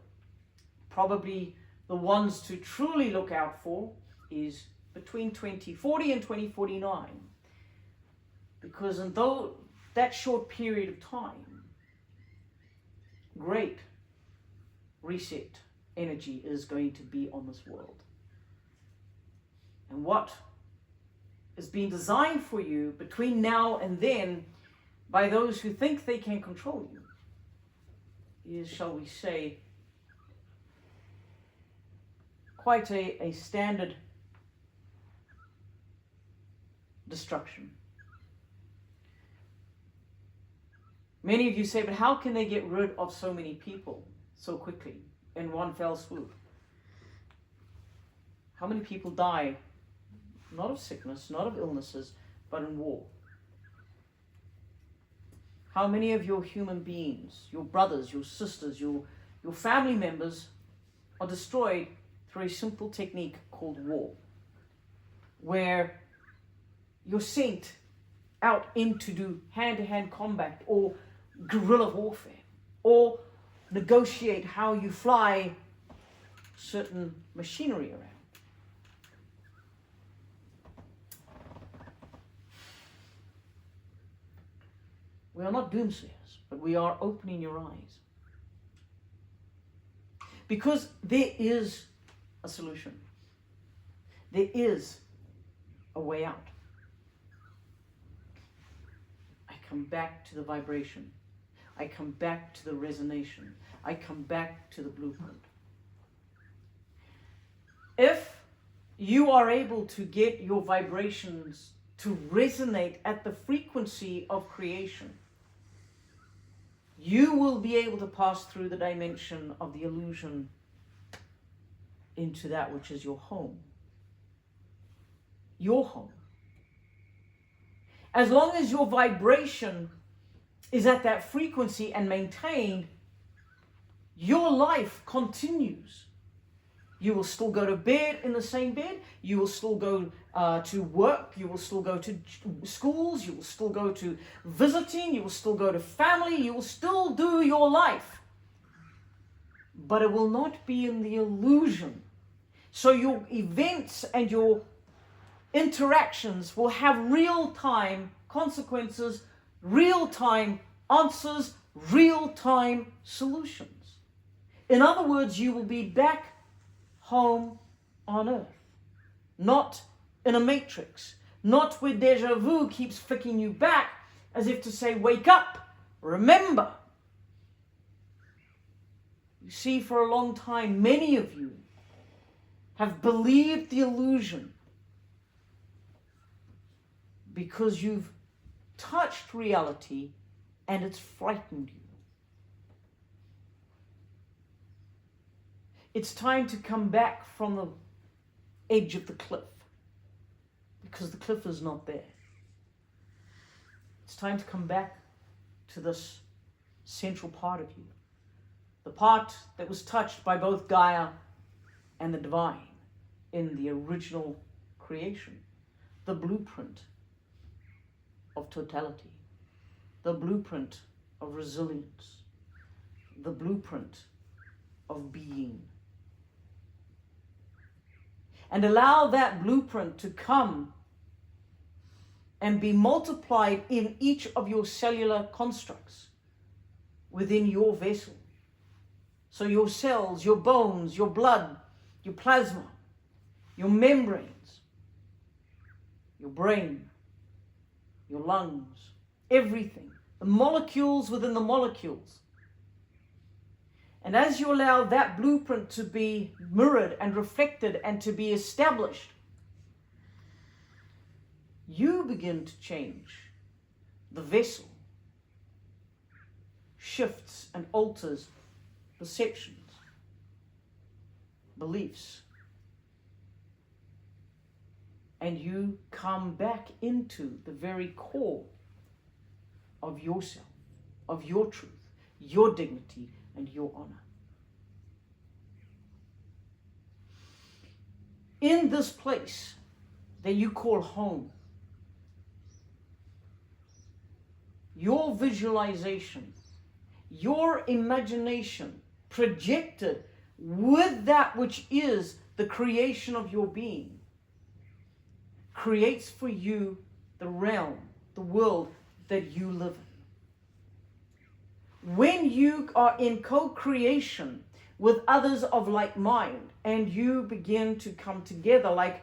Probably the ones to truly look out for is between 2040 and 2049. Because in that short period of time, great reset energy is going to be on this world. And what is being designed for you between now and then by those who think they can control you is, shall we say, quite a standard destruction. Many of you say, but how can they get rid of so many people so quickly in one fell swoop? How many people die, not of sickness, not of illnesses, but in war? How many of your human beings, your brothers, your sisters, your family members are destroyed through a simple technique called war, where you're sent out in to do hand-to-hand combat or guerrilla warfare, or negotiate how you fly certain machinery around. We are not doomsayers, but we are opening your eyes. Because there is a solution. There is a way out. I come back to the vibration. I come back to the resonation. I come back to the blueprint. If you are able to get your vibrations to resonate at the frequency of creation, you will be able to pass through the dimension of the illusion into that which is your home. Your home. As long as your vibration is at that frequency and maintained, your life continues. You will still go to bed in the same bed. You will still go to work. You will still go to schools. You will still go to visiting. You will still go to family. You will still do your life. But it will not be in the illusion. So your events and your interactions will have real-time consequences, real-time answers, real-time solutions. In other words, you will be back home on earth, not in a matrix, not where deja vu keeps flicking you back as if to say, wake up, remember. You see, for a long time, many of you have believed the illusion because you've touched reality and it's frightened you. It's time to come back from the edge of the cliff, because the cliff is not there. It's time to come back to this central part of you, the part that was touched by both Gaia and the divine in the original creation, the blueprint of totality, the blueprint of resilience, the blueprint of being. and allow that blueprint to come and be multiplied in each of your cellular constructs within your vessel. So your cells, your bones, your blood, your plasma, your membranes, your brain, your lungs, everything, the molecules within the molecules. And as you allow that blueprint to be mirrored and reflected and to be established, you begin to change the vessel, shifts and alters perceptions, beliefs, and you come back into the very core of yourself, of your truth, your dignity, and your honor. In this place that you call home, your visualization, your imagination projected with that which is the creation of your being creates for you the realm, the world that you live in. When you are in co-creation with others of like mind and you begin to come together like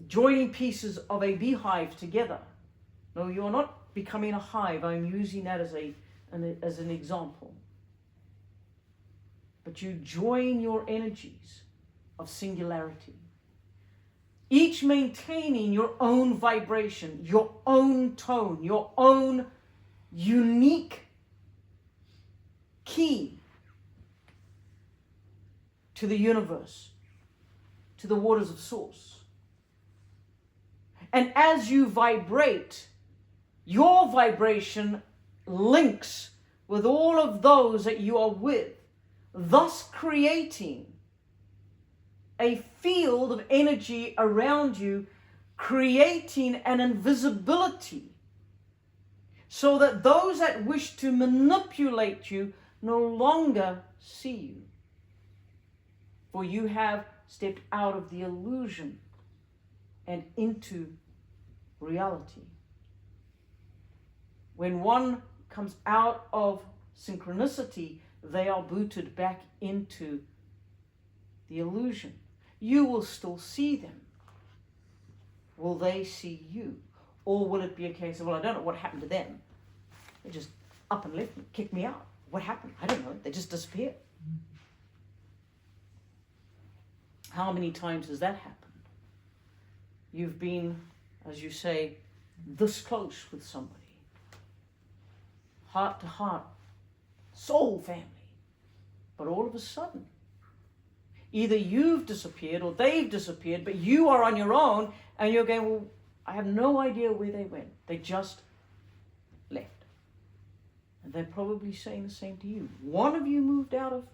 joining pieces of a beehive together. No, you're not becoming a hive. I'm using that as an example. But you join your energies of singularity, each maintaining your own vibration, your own tone, your own unique key to the universe, to the waters of source. And as you vibrate, your vibration links with all of those that you are with, thus creating a field of energy around you, creating an invisibility so that those that wish to manipulate you no longer see you. For you have stepped out of the illusion and into reality. When one comes out of synchronicity, they are booted back into the illusion. You will still see them. Will they see you? Or will it be a case of, well, I don't know what happened to them. They just up and left me, kicked me out. What happened? I don't know. They just disappeared. How many times has that happened? You've been, as you say, this close with somebody. Heart to heart, soul family. But all of a sudden, either you've disappeared or they've disappeared, but you are on your own and you're going, well, I have no idea where they went. They just left. And they're probably saying the same to you. One of you moved out of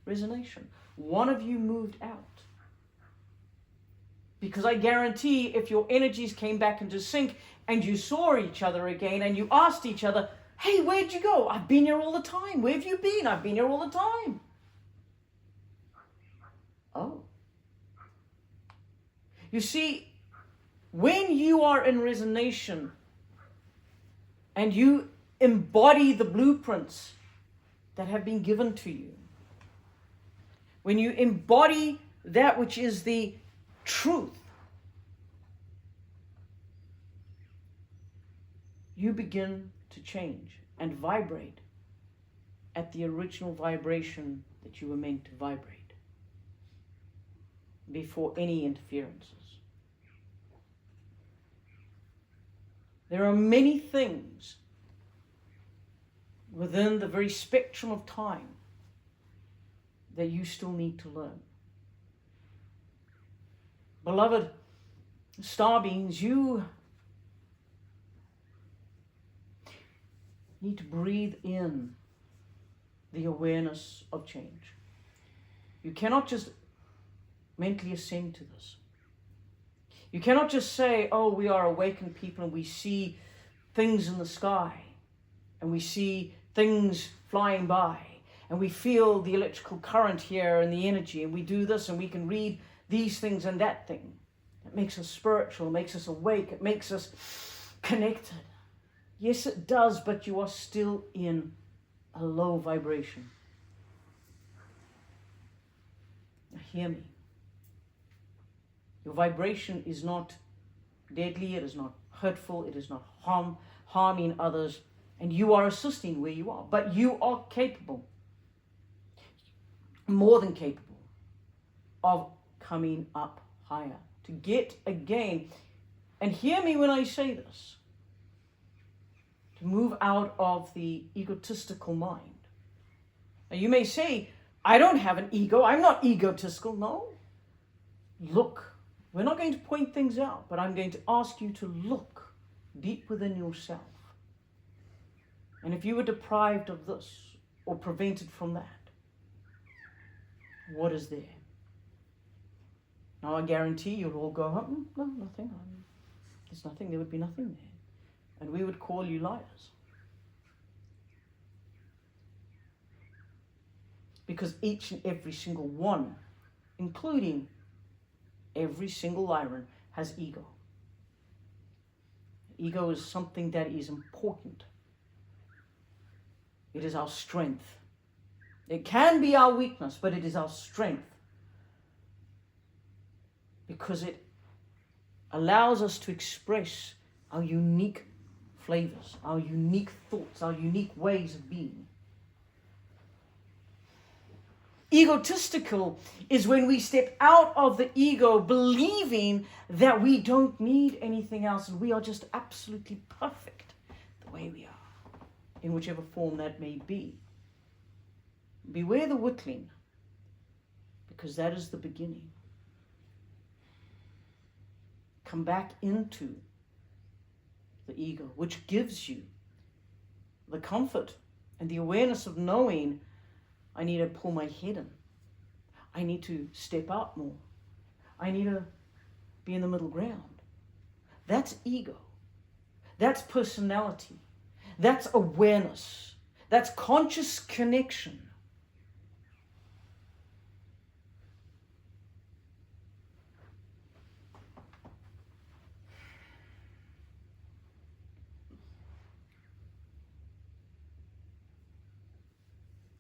resonation. One of you moved out. Because I guarantee if your energies came back into sync and you saw each other again and you asked each other, hey, where'd you go? I've been here all the time. Where have you been? I've been here all the time. Oh. You see, when you are in resonation and you embody the blueprints that have been given to you, when you embody that which is the truth, you begin to change and vibrate at the original vibration that you were meant to vibrate before any interferences. There are many things within the very spectrum of time that you still need to learn. Beloved star beings, you need to breathe in the awareness of change. You cannot just mentally ascend to this. You cannot just say, oh, we are awakened people and we see things in the sky and we see things flying by and we feel the electrical current here and the energy and we do this and we can read these things and that thing. It makes us spiritual, it makes us awake, it makes us connected. Yes, it does, but you are still in a low vibration. Now, hear me. Your vibration is not deadly, it is not hurtful, it is not harming others, and you are assisting where you are. But you are capable, more than capable, of coming up higher, to get again, and hear me when I say this, to move out of the egotistical mind. Now you may say, I don't have an ego, I'm not egotistical. No. Look. We're not going to point things out, but I'm going to ask you to look deep within yourself. And if you were deprived of this or prevented from that, what is there? Now I guarantee you'll all go, no, nothing. There's nothing, there would be nothing there. And we would call you liars. Because each and every single one, including every single Lyran, has ego. Ego is something that is important. It is our strength. It can be our weakness, but it is our strength. Because it allows us to express our unique flavors, our unique thoughts, our unique ways of being. Egotistical is when we step out of the ego believing that we don't need anything else and we are just absolutely perfect the way we are, in whichever form that may be. Beware the whittling, because that is the beginning. Come back into the ego, which gives you the comfort and the awareness of knowing, I need to pull my head in. I need to step out more. I need to be in the middle ground. That's ego. That's personality. That's awareness. That's conscious connection.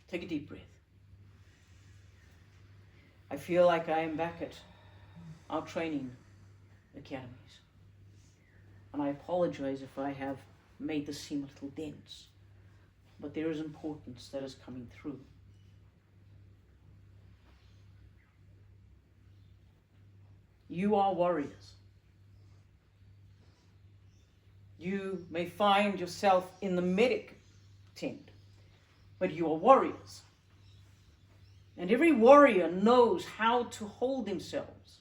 Take a deep breath. I feel like I am back at our training academies. And I apologize if I have made this seem a little dense. But there is importance that is coming through. You are warriors. You may find yourself in the medic tent, but you are warriors. And every warrior knows how to hold themselves.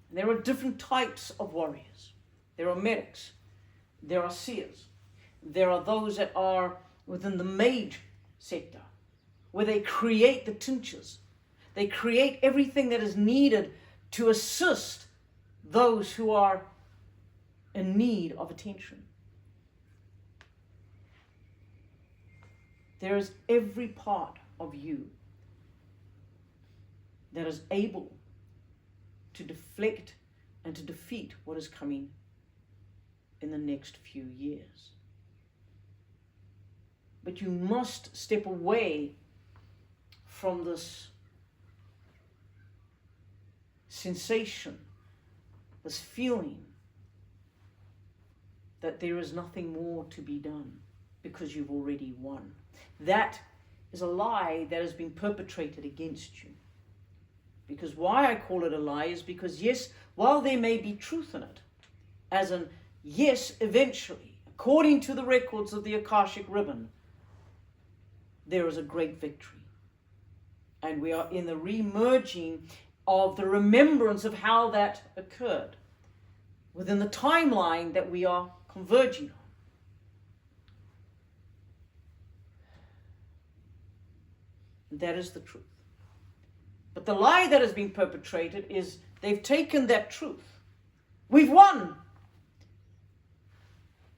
And there are different types of warriors. There are medics. There are seers. There are those that are within the mage sector, where they create the tinctures. They create everything that is needed to assist those who are in need of attention. There is every part of you that is able to deflect and to defeat what is coming in the next few years. But you must step away from this sensation, this feeling that there is nothing more to be done because you've already won. That is a lie that has been perpetrated against you. Because why I call it a lie is because, yes, while there may be truth in it, as in, yes, eventually, according to the records of the Akashic Ribbon, there is a great victory. And we are in the re-merging of the remembrance of how that occurred within the timeline that we are converging on. That is the truth. But the lie that has been perpetrated is they've taken that truth. We've won.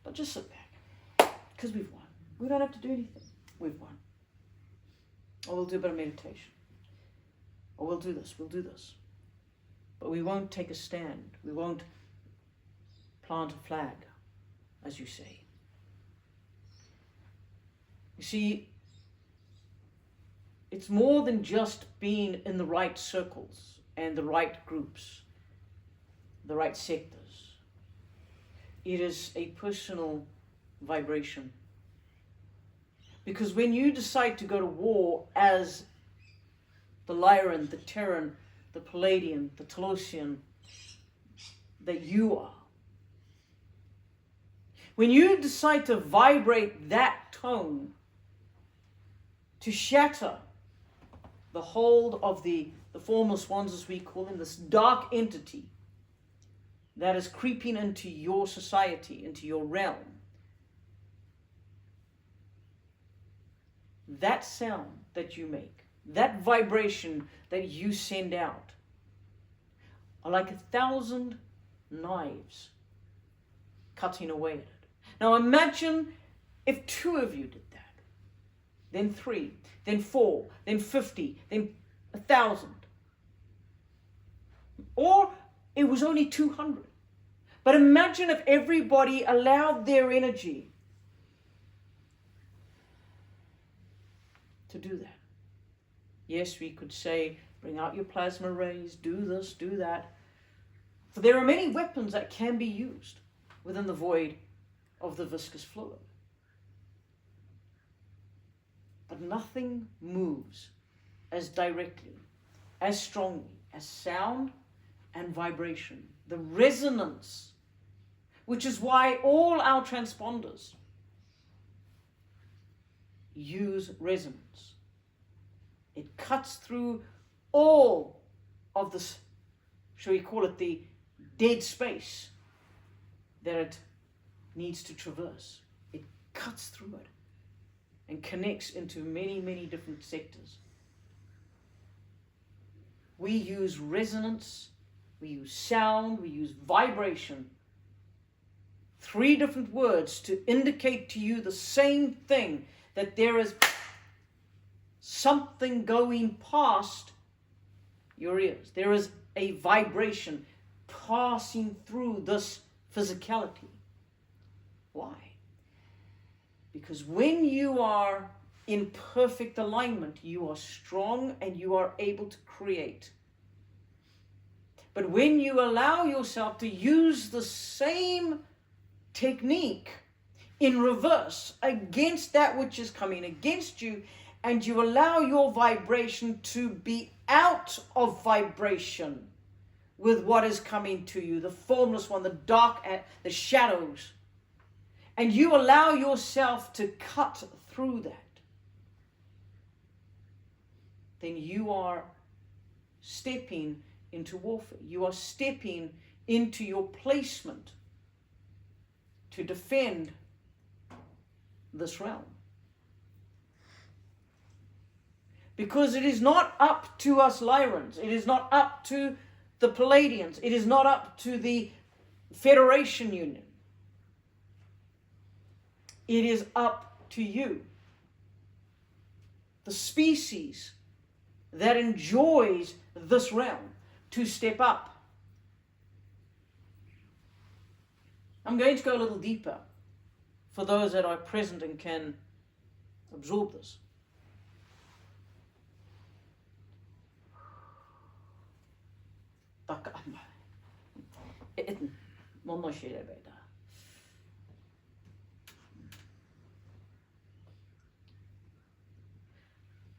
But just sit back, because we've won. We don't have to do anything. We've won. Or we'll do a bit of meditation. Or we'll do this, we'll do this. but we won't take a stand. We won't plant a flag, as you say. You see, it's more than just being in the right circles and the right groups, the right sectors. It is a personal vibration. Because when you decide to go to war as the Lyran, the Terran, the Palladian, the Telosian, that you are, when you decide to vibrate that tone, to shatter the hold of the formless ones, as we call them, this dark entity that is creeping into your society, into your realm, that sound that you make, that vibration that you send out, are like 1,000 knives cutting away at it. Now imagine if 2 of you did that, then 3, then 4, then 50, then 1,000. Or it was only 200. But imagine if everybody allowed their energy to do that. Yes, we could say, bring out your plasma rays, do this, do that. For there are many weapons that can be used within the void of the viscous fluid. But nothing moves as directly, as strongly as sound and vibration. The resonance, which is why all our transponders use resonance. It cuts through all of this, shall we call it the dead space that it needs to traverse. It cuts through it and connects into many, many different sectors. We use resonance, we use sound, we use vibration. 3 different words to indicate to you the same thing, that there is something going past your ears. There is a vibration passing through this physicality. Why? Because when you are in perfect alignment, you are strong and you are able to create. But when you allow yourself to use the same technique in reverse against that which is coming against you, and you allow your vibration to be out of vibration with what is coming to you, the formless one, the dark, the shadows, and you allow yourself to cut through that, then you are stepping into warfare. You are stepping into your placement to defend this realm. Because it is not up to us Lyrans. It is not up to the Palladians. It is not up to the Federation Union. It is up to you, the species that enjoys this realm, to step up. I'm going to go a little deeper for those that are present and can absorb this.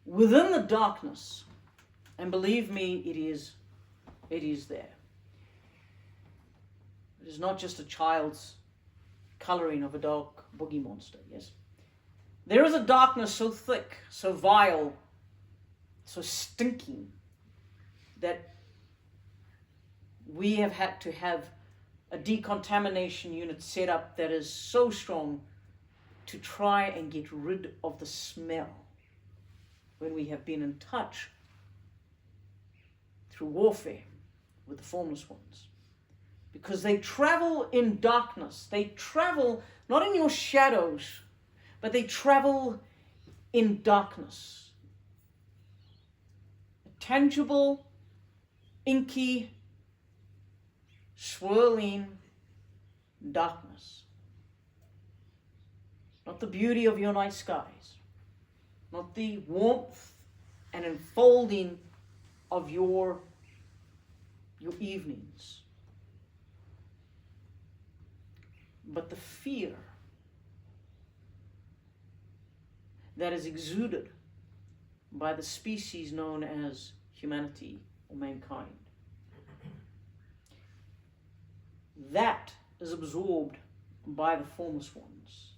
Within the darkness, and believe me, it is there. It is not just a child's colouring of a dark boogie monster, yes? There is a darkness so thick, so vile, so stinking, that we have had to have a decontamination unit set up that is so strong to try and get rid of the smell when we have been in touch through warfare with the formless ones. Because they travel in darkness. They travel not in your shadows, but they travel in darkness. A tangible, inky swirling darkness. Not the beauty of your night skies, not the warmth and enfolding of your evenings, but the fear that is exuded by the species known as humanity or mankind. That is absorbed by the formless ones,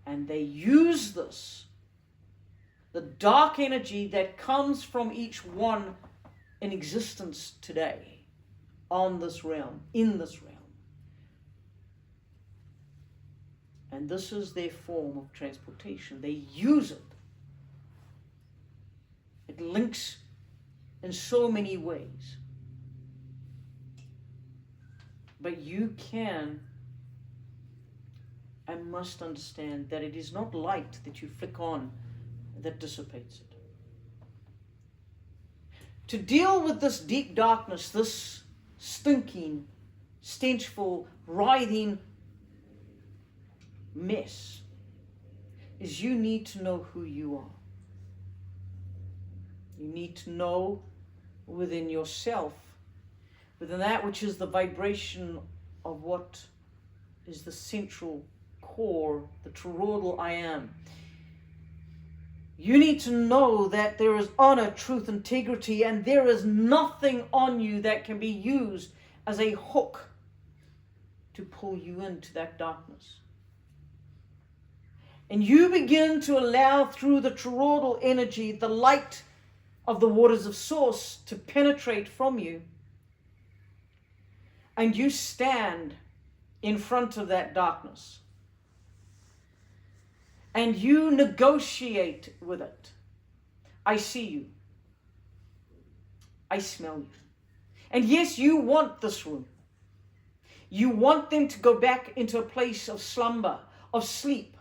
and they use this, the dark energy that comes from each one in existence today, on this realm, in this realm. And this is their form of transportation. They use it. It links in so many ways. But you can and must understand that it is not light that you flick on that dissipates it. To deal with this deep darkness, this stinking, stenchful, writhing mess, is you need to know who you are. You need to know within yourself, within that which is the vibration of what is the central core, the toroidal I am. You need to know that there is honor, truth, integrity, and there is nothing on you that can be used as a hook to pull you into that darkness. And you begin to allow through the toroidal energy the light of the waters of source to penetrate from you. And you stand in front of that darkness. And you negotiate with it. I see you. I smell you. And yes, you want this room. You want them to go back into a place of slumber, of sleep.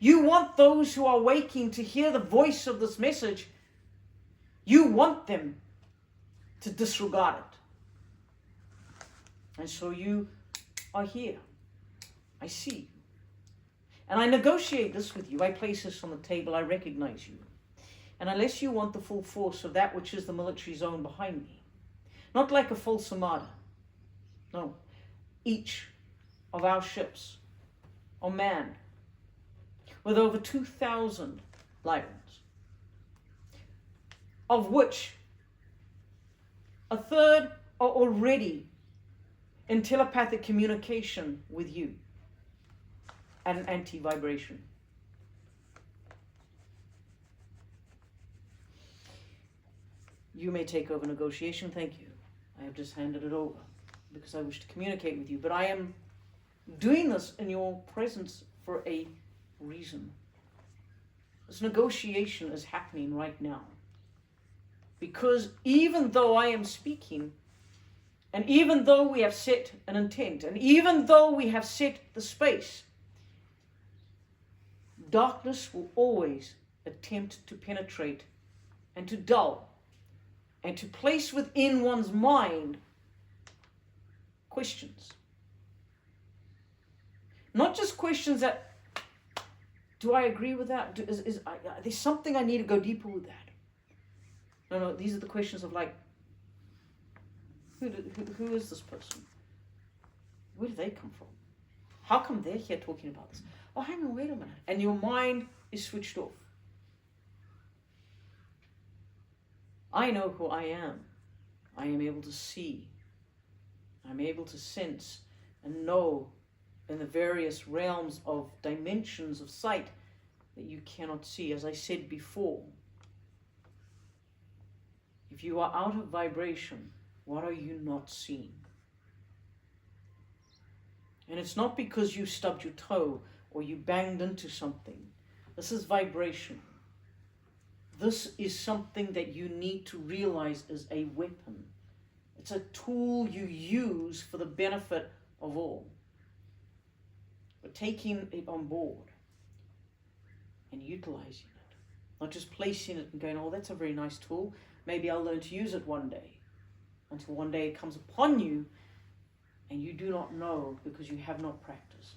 You want those who are waking to hear the voice of this message. You want them to disregard it. And so you are here. I see you. And I negotiate this with you. I place this on the table. I recognize you. And unless you want the full force of that which is the military zone behind me, not like a false armada. No. Each of our ships are manned with over 2,000 Lyrans, of which a third are already in telepathic communication with you and anti-vibration. You may take over negotiation. Thank you. I have just handed it over because I wish to communicate with you, but I am doing this in your presence for a reason. This negotiation is happening right now. Because even though I am speaking, and even though we have set an intent, and even though we have set the space, darkness will always attempt to penetrate and to dull and to place within one's mind questions. Not just questions that, do I agree with that? There's something I need to go deeper with that. No, these are the questions of like, who is this person? Where do they come from? How come they're here talking about this? Oh, hang on, wait a minute. And your mind is switched off. I know who I am. I am able to see. I'm able to sense and know in the various realms of dimensions of sight that you cannot see. As I said before, if you are out of vibration, what are you not seeing? And it's not because you stubbed your toe or you banged into something. This is vibration. This is something that you need to realize is a weapon. It's a tool you use for the benefit of all. But taking it on board and utilizing it. Not just placing it and going, oh, that's a very nice tool. Maybe I'll learn to use it one day. Until one day it comes upon you and you do not know because you have not practiced.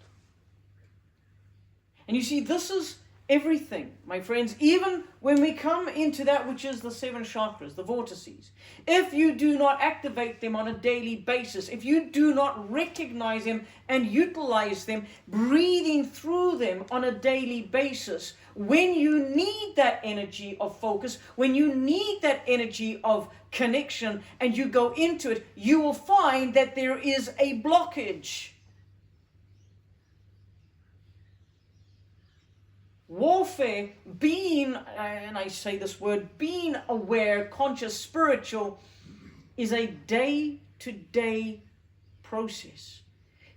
And you see, this is everything, my friends, even when we come into that which is the 7 chakras, the vortices. If you do not activate them on a daily basis, if you do not recognize them and utilize them, breathing through them on a daily basis, when you need that energy of focus, when you need that energy of connection and you go into it, you will find that there is a blockage. Warfare, being, and I say this word, being aware, conscious, spiritual, is a day-to-day process.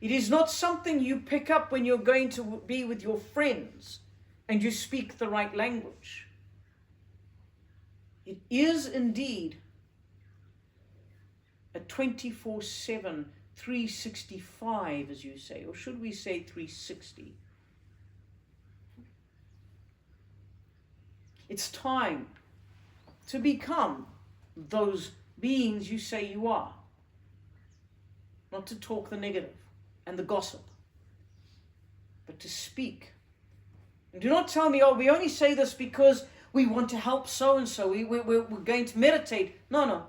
It is not something you pick up when you're going to be with your friends and you speak the right language. It is indeed a 24/7, 365, as you say, or should we say 360? It's time to become those beings you say you are. Not to talk the negative and the gossip, but to speak. And do not tell me, oh, we only say this because we want to help so-and-so. We're going to meditate. No.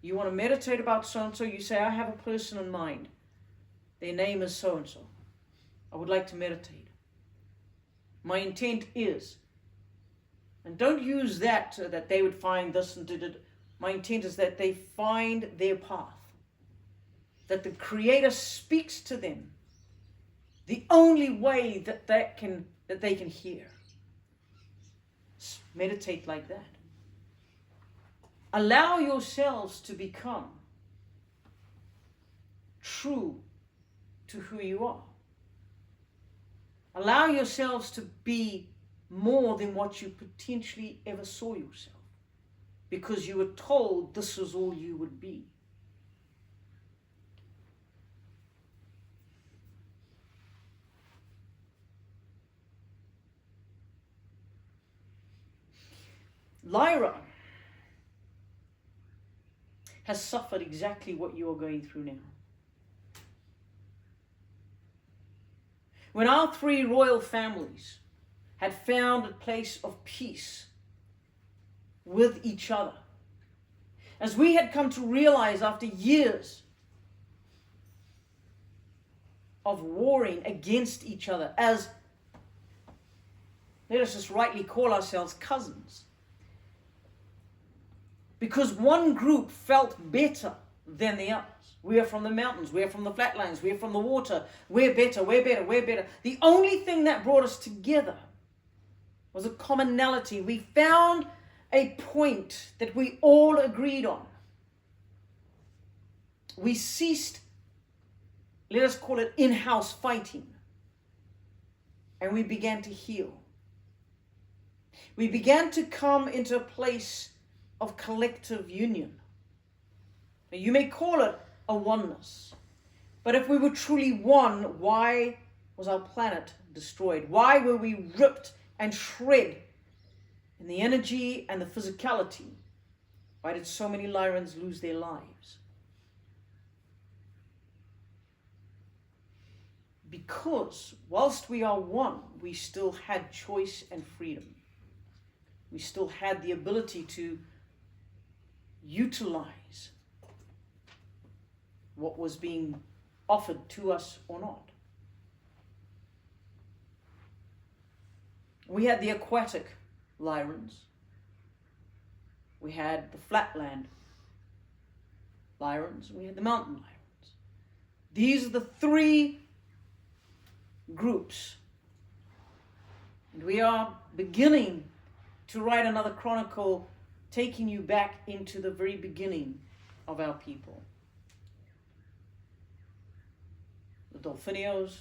You want to meditate about so-and-so, you say, I have a person in mind. Their name is so-and-so. I would like to meditate. My intent is, and don't use that they would find this and did it. My intent is that they find their path. That the Creator speaks to them the only way that they can hear. Meditate like that. Allow yourselves to become true to who you are. Allow yourselves to be more than what you potentially ever saw yourself, because you were told this is all you would be. Lyra has suffered exactly what you are going through now. When our 3 royal families had found a place of peace with each other, as we had come to realize after years of warring against each other, as, let us just rightly call ourselves cousins, because one group felt better than the others. We are from the mountains, we are from the flatlands, we are from the water, we're better. The only thing that brought us together was a commonality. We found a point that we all agreed on. We ceased, let us call it in-house fighting, and we began to heal. We began to come into a place of collective union. Now, you may call it a oneness, but if we were truly one, why was our planet destroyed? Why were we ripped and shred in the energy and the physicality? Why did so many Lyrans lose their lives? Because whilst we are one, we still had choice and freedom. We still had the ability to utilize what was being offered to us or not. We had the aquatic Lyrans. We had the flatland Lyrans. We had the mountain Lyrans. These are the 3 groups. And we are beginning to write another chronicle, taking you back into the very beginning of our people. The Dolphinios,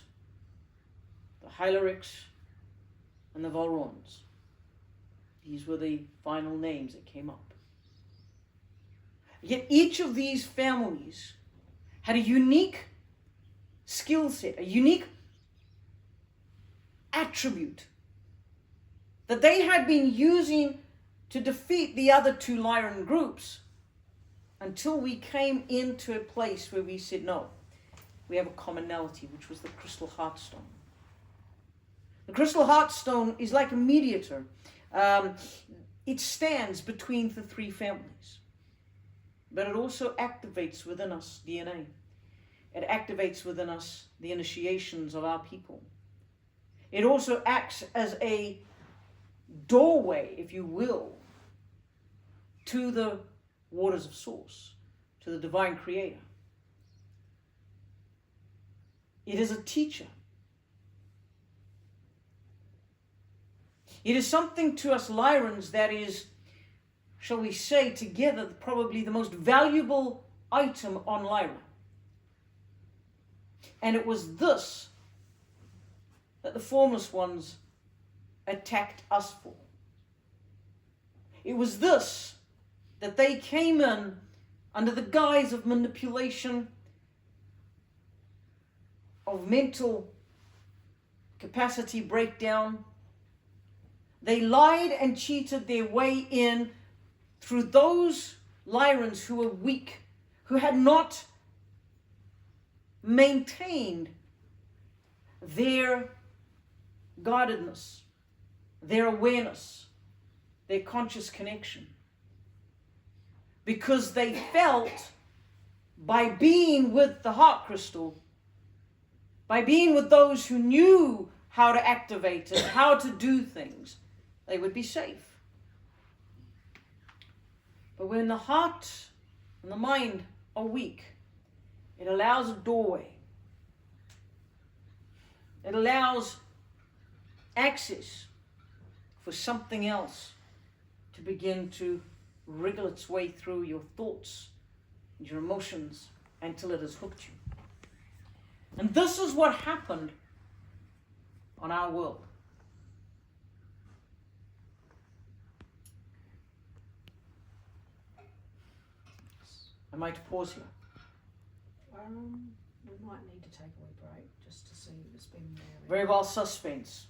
the Hylarics, and the Valrons. These were the final names that came up. Yet each of these families had a unique skill set, a unique attribute that they had been using to defeat the other 2 Lyran groups, until we came into a place where we said, no, we have a commonality, which was the crystal heartstone. The crystal heartstone is like a mediator. It stands between the three families. But it also activates within us DNA. It activates within us the initiations of our people. It also acts as a doorway, if you will, to the waters of source, to the divine creator. It is a teacher. It is something to us Lyrans that is, shall we say, together, probably the most valuable item on Lyran. And it was this that the formless ones attacked us for. It was this that they came in under the guise of manipulation, of mental capacity breakdown. They lied and cheated their way in through those Lyrans who were weak, who had not maintained their guardedness, their awareness, their conscious connection. Because they felt, by being with the heart crystal, by being with those who knew how to activate it, how to do things, they would be safe. But when the heart and the mind are weak, it allows a doorway. It allows access for something else to begin to wriggle its way through your thoughts and your emotions until it has hooked you. And this is what happened on our world. I might pause here. We might need to take a wee break just to see if it's been Very well, suspense.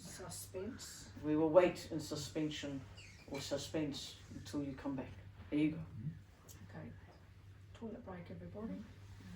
suspense. We will wait in suspension or suspense until you come back. There you go. Okay. Toilet break, everybody.